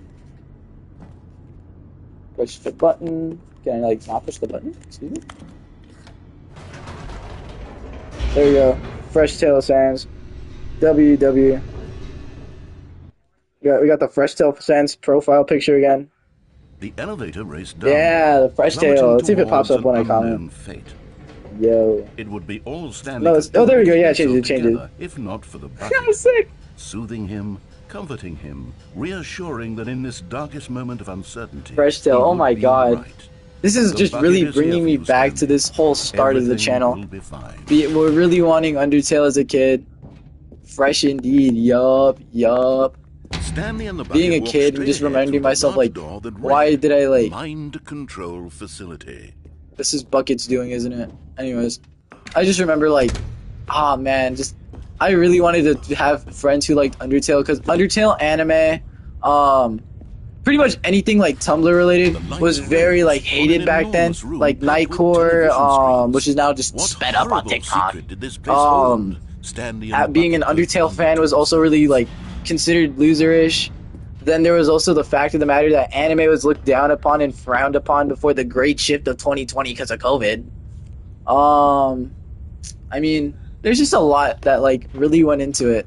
Push the button. Can I like not push the button? Excuse me. There you go. Fresh Tail Sans. WW. We got the Fresh Tail Sans profile picture again. The elevator raced down. Yeah, the Fresh Tail. Plummeting Let's see if it pops towards up when I an comment. unknown fate. Yo. It would be all Stanley No, could do there we go. to keep Yeah, change himself it. together, if not for the That bucket. was sick. Soothing him, comforting him, reassuring that in this darkest moment of uncertainty, Fresh Tail. he Oh would my be god. all right. This is The just bucket really is here bringing for me you, back to Stanley. this whole start of the Everything channel. will be fine. We're really wanting Undertale as a kid. Fresh indeed. Yup. Stanley and the bucket Being a walked kid, straight just ahead reminding through the myself, large like, door that why read, did I, like... Mind Control Facility. This is Bucket's doing, isn't it? Anyways, I just remember, like, ah, man, just... I really wanted to have friends who liked Undertale, because Undertale anime, pretty much anything, like, Tumblr related was very, like, hated back then. Like, Nightcore, which is now just What sped up on horrible TikTok. secret did this place hold? Stanley and the Being an bucket both Undertale fan wondered was to also themselves. really, like, considered loserish. Then there was also the fact of the matter that anime was looked down upon and frowned upon before the great shift of 2020 because of COVID. I mean, there's just a lot that like really went into it.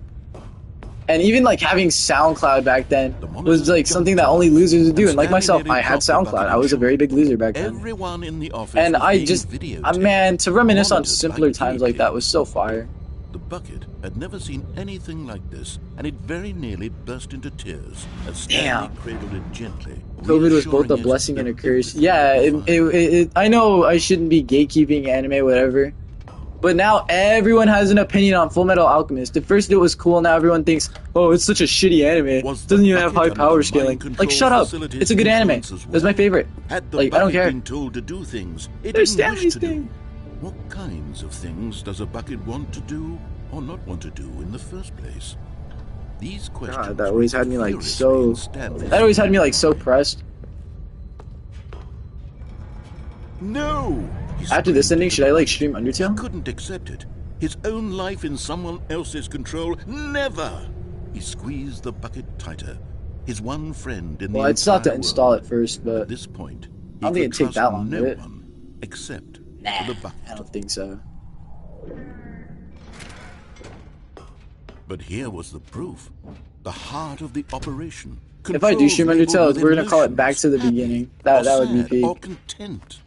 And even like having SoundCloud back then was like something that only losers would do. And like myself, I had SoundCloud. I was a very big loser back then. Everyone in the office And was I being just, videotaped, man, to reminisce on monitored simpler by times like that guillotine. was so fire. The bucket had never seen anything like this, and it very nearly burst into tears as Stanley Damn. cradled it gently. COVID was both a reassuring it blessing and a that curse. everything Yeah, would be fine. I know I shouldn't be gatekeeping anime, whatever. But now everyone has an opinion on Full Metal Alchemist. At first it was cool, now everyone thinks, oh, it's such a shitty anime. Was It the doesn't even have high bucket power under scaling. mind Like, control shut up. facilities It's a good anime. influence as It's my well? favorite. Had the Like, I don't bucket care. been told to do things it There's didn't wish Stanley's to thing. do? What kinds of things does a bucket want to do or not want to do in the first place? These questions God, that always had me like furiously so... in Stanley's That always had me mind. like so pressed. No! He After this screamed ending, into should I the like bucket. stream He Undertale? couldn't accept it. His own life in someone else's control. Never! He squeezed the bucket tighter. His one friend in Well, the I'd still have to entire install world. it first, At but this point, I he don't think could it'd take trust that long, no would it? one except Nah, for the bucket. I don't think so. But here was the proof. The heart of the operation. If I do stream Controls Undertale, labeled we're with gonna call it Back to the emotions, Beginning. happy That or would be sad peak. or content.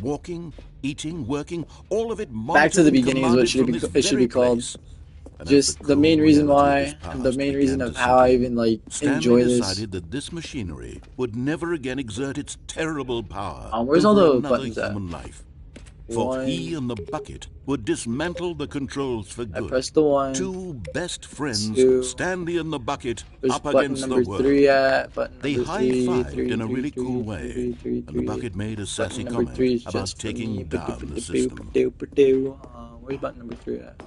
Walking, eating, working, all of it Back to the monitored and Beginning is what commanded from it this should be very called. place. And as Just the main cold reason reality of his why, and the past main began reason to of how I sink in, even like Stanley enjoy this. decided that this machinery would never again exert its terrible power Where's all over the another buttons at? human life. For he and the bucket would dismantle the controls for I good. pressed the 1. Two best friends, two. Stanley and the bucket, Where's up button against the number world. 3 at? Button They number 3, high-fived 3, in a 3, really 3, cool 3, way, 3, 3, and the 3. bucket made a sassy Button number comment 3 is about just for me. taking down the system. Where's button number 3 at?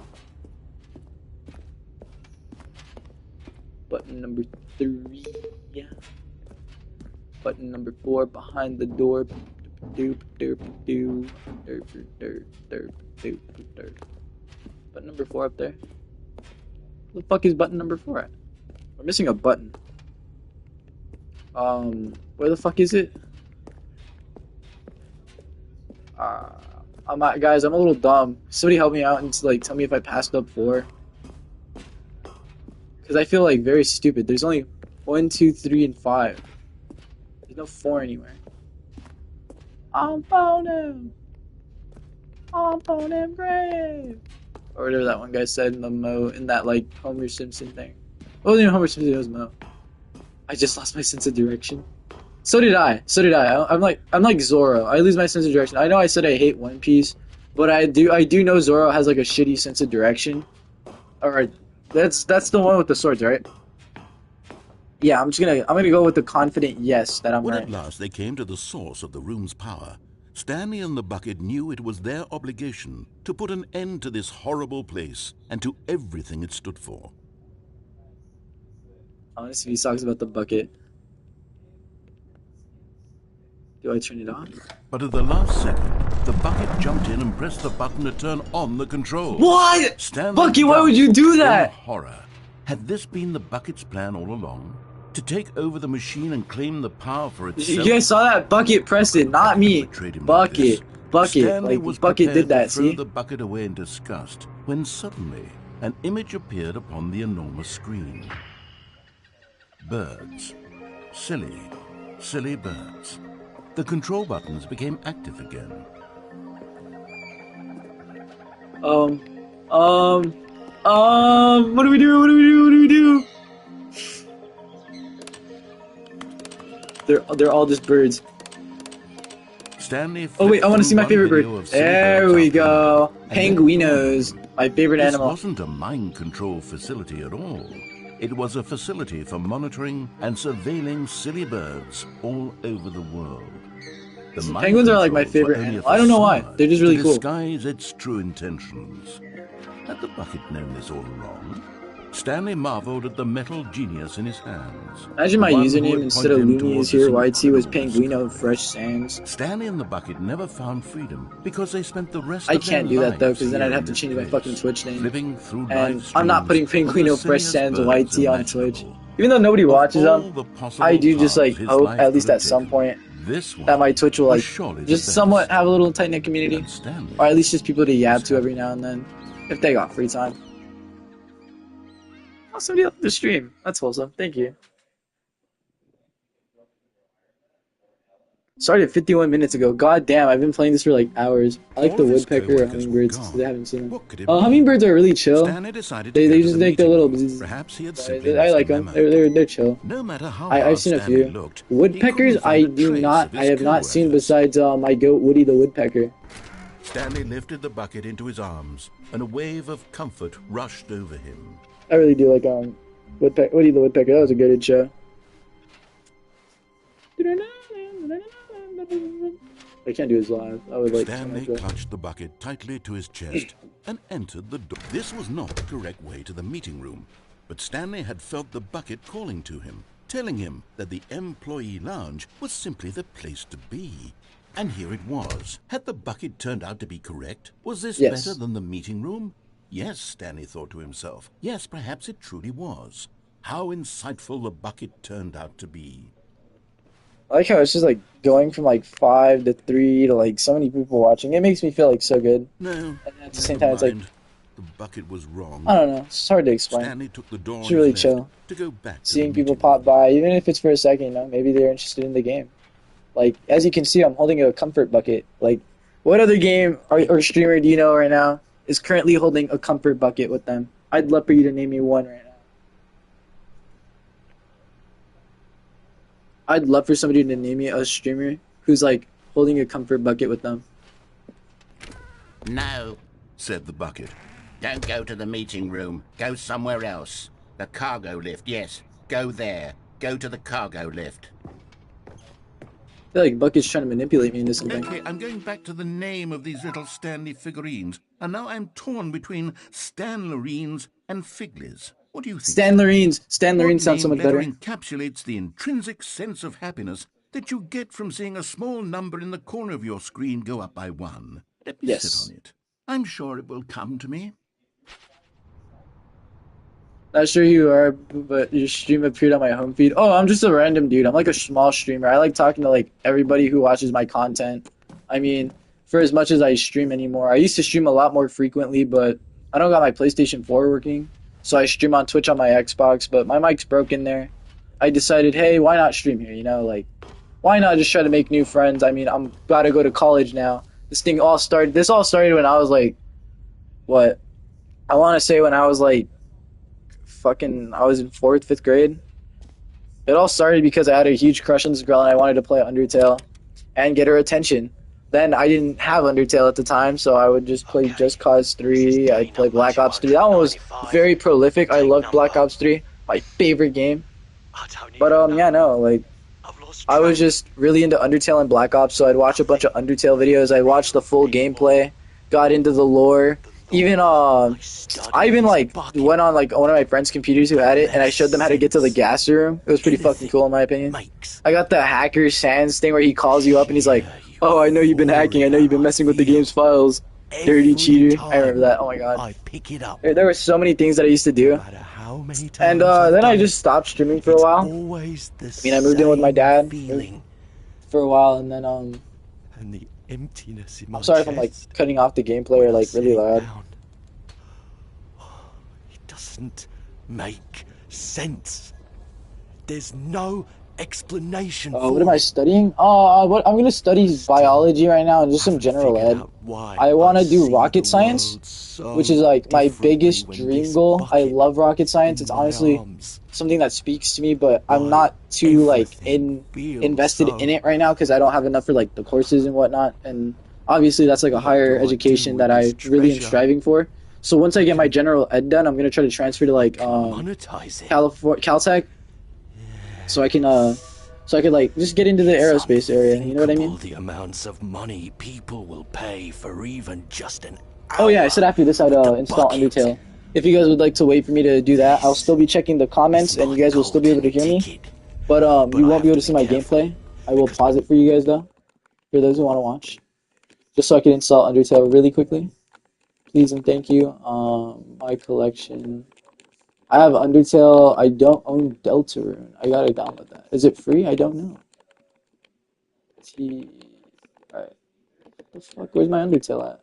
Button number 3. Yeah. Button number 4 behind the door. Doop doop doop derp derp derp doop derp. Button number 4 up there. Where the fuck is button number 4 at? We're missing a button. Where the fuck is it? Guys, I'm a little dumb. Somebody help me out and like tell me if I passed up 4. Because I feel like very stupid. There's only 1, 2, 3, and 5. There's no 4 anywhere. I'm on him. I'm on him grave. Or whatever that one guy said in that like Homer Simpson thing. It wasn't even Homer Simpson, it was Mo. I just lost my sense of direction. So did I. I'm like Zoro. I lose my sense of direction. I know I said I hate One Piece, but I do know Zoro has like a shitty sense of direction. Alright. That's the one with the swords, right? Yeah, I'm gonna go with the confident yes that I'm When right. at last they came to the source of the room's power, Stanley and the bucket knew it was their obligation to put an end to this horrible place and to everything it stood for. I want to see if he talks about the bucket. Do I turn it on? But at the last second, the bucket jumped in and pressed the button to turn on the controls. What? Stanley Bucky, why would you gasped do that? in horror. Had this been the bucket's plan all along? To take over the machine and claim the power for itself? You guys saw that? Bucket pressed it, not me. Bucket. Stanley Like, was Bucket prepared did that, to throw see? the bucket away in disgust when suddenly an image appeared upon the enormous screen. Birds. Silly birds. The control buttons became active again. What do we do? They're all just birds. Stanley Oh wait, I want to see my favorite video bird. of silly There birds we after go. another, and then Penguinos, my favorite this animal. wasn't a mind control facility at all. It was a facility for monitoring and surveilling silly birds all over the world. The mind Penguins are like my controls were favorite only a animal. I don't know why. facade They're just really to cool. disguise its true intentions. Had the bucket known this all along? Stanley marveled at the metal genius in his hands. Imagine my The one who username had instead of pointed him Looney is towards here. this YT was incredible Penguino discovery. Fresh Sands. Stanley and the bucket never found freedom because they spent the rest I of their can't do that though, lives because then here I'd have in to this change my place, fucking Twitch name. flipping through And live I'm not putting streams of the Penguino Fresh silliest Sands birds YT on Twitch. imaginable. Even though nobody Of watches all them, the possible I do just paths like his hope life at could least have at some taken, point this one that my Twitch will was like surely the just best. somewhat have a little tight knit community, And Stanley or at least just people to yab to every now and then, if they got free time. Oh, somebody left the stream. That's wholesome. Thank you. Started 51 minutes ago. God damn, I've been playing this for like hours. I like All the of his woodpecker or co-workers were hummingbirds because gone. I haven't seen them. What could it be? Hummingbirds are really chill. Stanley decided to They go to just the think they're meeting little. room. Perhaps he had simply I missed like the them. memo. They're chill. No matter how I've hard seen a Stanley few. looked, Woodpeckers, he couldn't find a trace of I his have not seen co-workers. besides my goat Woody the woodpecker. Stanley lifted the bucket into his arms, and a wave of comfort rushed over him. I really do like Woody the woodpecker. That was a good show. I can't do his live. I would like. Stanley clutched the bucket tightly to his chest and entered the door. This was not the correct way to the meeting room, but Stanley had felt the bucket calling to him, telling him that the employee lounge was simply the place to be. And here it was. Had the bucket turned out to be correct? Was this Yes. better than the meeting room? Yes, Stanley thought to himself. Yes, perhaps it truly was. How insightful the bucket turned out to be. I like how it's just like going from like 5 to 3 to like so many people watching. It makes me feel like so good. No, And at the same never time, it's like mind. The bucket was wrong. I don't know. It's hard to explain. Stanley took the door It's on really his left chill. to go back to Seeing the people meeting pop room. by, even if it's for a second, you know, maybe they're interested in the game. Like as you can see, I'm holding a comfort bucket. Like, what other game or streamer do you know right now is currently holding a comfort bucket with them? I'd love for you to name me one right now. I'd love for somebody to name me a streamer who's like holding a comfort bucket with them. No, Said the bucket. don't go to the meeting room. Go somewhere else. The cargo lift, yes. Go there. Go to the cargo lift. I feel like Bucket's trying to manipulate me in this whole thing. Okay, I'm going back to the name of these little Stanley figurines, and now I'm torn between Stanlerines and Figlies. What do you think? Stan What Loreen sounds so name much better better. encapsulates the intrinsic sense of happiness that you get from seeing a small number in the corner of your screen go up by 1. Let me Yes. sit on it. I'm sure it will come to me. Not sure who you are, but your stream appeared on my home feed. Oh, I'm just a random dude. I'm like a small streamer. I like talking to like everybody who watches my content. I mean, for as much as I stream anymore. I used to stream a lot more frequently, but I don't got my PlayStation 4 working, so I stream on Twitch on my Xbox, but my mic's broken there. I decided, hey, why not stream here? Like, why not just try to make new friends? I mean, I'm about to go to college now. This all started when I was like, what? I want to say when I was like, I was in 4th, 5th grade. It all started because I had a huge crush on this girl and I wanted to play Undertale and get her attention. Then I didn't have Undertale at the time, so I would just play Just Cause 3. I'd play Black Ops 3. That one was very prolific. I loved Black Ops 3. My favorite game. But yeah, no, like I was just really into Undertale and Black Ops, so I'd watch a bunch of Undertale videos. I'd watch the full gameplay, got into the lore. Even I even like went on like one of my friends' computers who had it, and I showed them how to get to the gas room. It was pretty fucking cool in my opinion. I got the hacker Sans thing where he calls you up and he's like, "Oh, I know you've been hacking. I know you've been messing with the game's files. Dirty cheater." I remember that. Oh my god. There were so many things that I used to do. And then I just stopped streaming for a while. I mean, I moved in with my dad for a while, and then I'm sorry if I'm like cutting off the gameplay or like really loud. It doesn't make sense. There's no explanation. What am I studying? I'm gonna study biology right now and just some general ed. I want to do rocket science, which is like my biggest dream goal. I love rocket science. It's honestly something that speaks to me, but I'm not too like invested in it right now because I don't have enough for like the courses and whatnot. And obviously that's like a higher education that I really am striving for. So once I get my general ed done, I'm gonna try to transfer to like Caltech. So I can like just get into the aerospace area. You know what I mean? The amounts of money people will pay for even just an hour. Oh yeah, I said after this I'd install Undertale. If you guys would like to wait for me to do that, I'll still be checking the comments and you guys will still be able to hear me. But you won't be able to see my gameplay. I will pause it for you guys though, for those who want to watch, just so I can install Undertale really quickly. Please and thank you. My collection. I have Undertale. I don't own Deltarune. I gotta download that. Is it free? I don't know. Alright. What the fuck? Where's my Undertale at?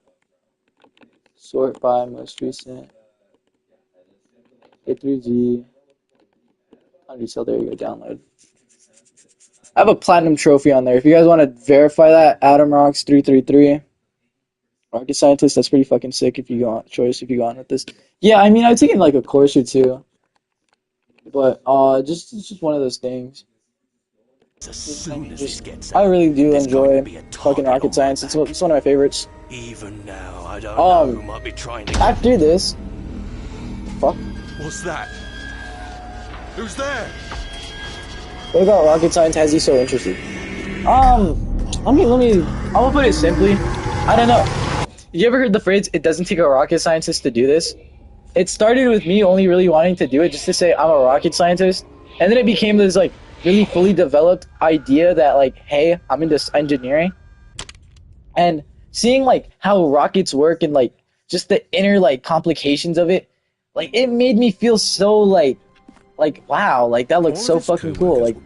Sort by most recent. A through G. Undertale, there you go, download. I have a platinum trophy on there. If you guys want to verify that, AdamRocks333. Rocket scientist, that's pretty fucking sick if you go on with this. Yeah, I mean I've taken like a course or two. But it's just one of those things. I really do enjoy fucking rocket science. It's one of my favorites. Even now, I don't know who might be trying to after this. Fuck. What's that? Who's there? What about rocket science has you so interested? I'm gonna put it simply. I don't know. You ever heard the phrase, "It doesn't take a rocket scientist to do this"? It started with me only really wanting to do it just to say I'm a rocket scientist, and then it became this like really fully developed idea that like, hey, I'm into engineering, and seeing like how rockets work and like just the inner like complications of it, like it made me feel so like wow, like that looks so fucking cool. Like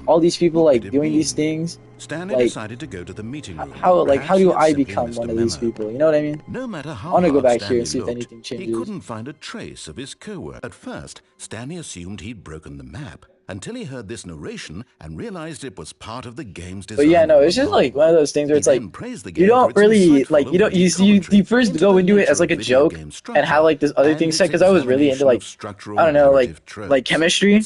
all these people like doing these things. Stanley decided to go to the meeting room. How do I become one of these people? You know what I mean? No matter how I want to go hard back here and see Stanley if anything changes. He couldn't find a trace of his co-worker. At first, Stanley assumed he'd broken the map until he heard this narration and realized it was part of the game's design. But yeah, no, it's just like one of those things where it's like you don't really like you first go into it as like a joke and have like this other thing set because I was really into like I don't know like chemistry.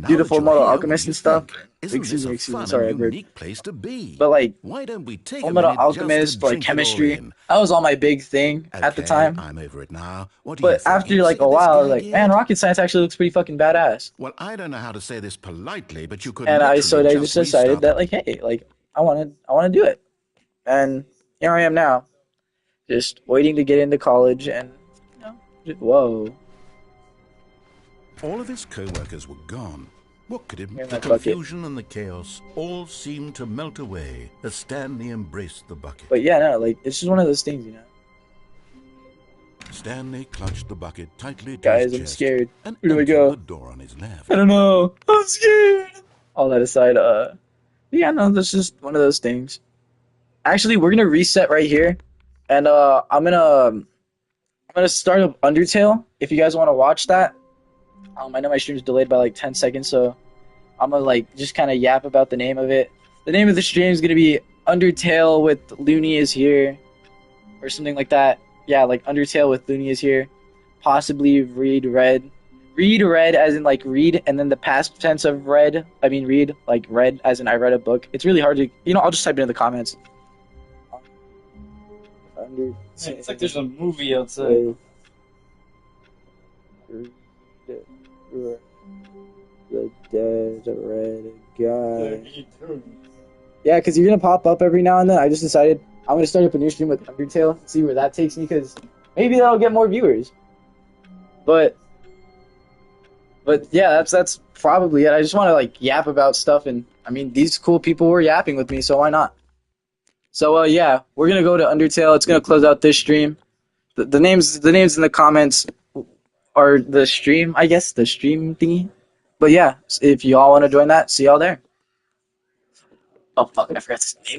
Do the Full Metal Alchemist and stuff. Excuse me, sorry, unique place to be. But like, why don't we take Full Metal Alchemist, like chemistry, that was all my big thing at the time. I'm over it now. But after like a while, I was like, man, rocket science actually looks pretty fucking badass. Well, I don't know how to say this politely, but you could. And I just decided that like, hey, like I want to do it, and here I am now, just waiting to get into college, and whoa. All of his co-workers were gone. What could it be? The confusion and the chaos all seemed to melt away as Stanley embraced the bucket. But yeah, no, like it's just one of those things, you know. Stanley clutched the bucket tightly to Guys, his I'm chest scared. and Where do we entered go? the door on his left. I don't know. I'm scared. All that aside, yeah, no, that's just one of those things. Actually, we're gonna reset right here, and I'm gonna start up Undertale. If you guys want to watch that, I know my stream's delayed by like 10 seconds, so I'm gonna like just kind of yap about the name of it. The name of the stream is gonna be Undertale with Looney is here, or something like that. Yeah, like Undertale with Looney is here. Possibly read red. Read red as in like read, and then the past tense of read. I mean read like read as in I read a book. It's really hard to, I'll just type it in the comments. It's like there's a movie outside. The dead red guy. Yeah, because you're gonna pop up every now and then. I just decided I'm gonna start up a new stream with Undertale, see where that takes me, because maybe that'll get more viewers. But yeah, that's probably it. I just want to like yap about stuff, and I mean these cool people were yapping with me, so why not? So yeah, we're gonna go to Undertale. It's gonna close out this stream. The names in the comments are the stream, I guess, the stream thingy. But yeah, if y'all want to join that, see y'all there. Oh fuck, I forgot his name.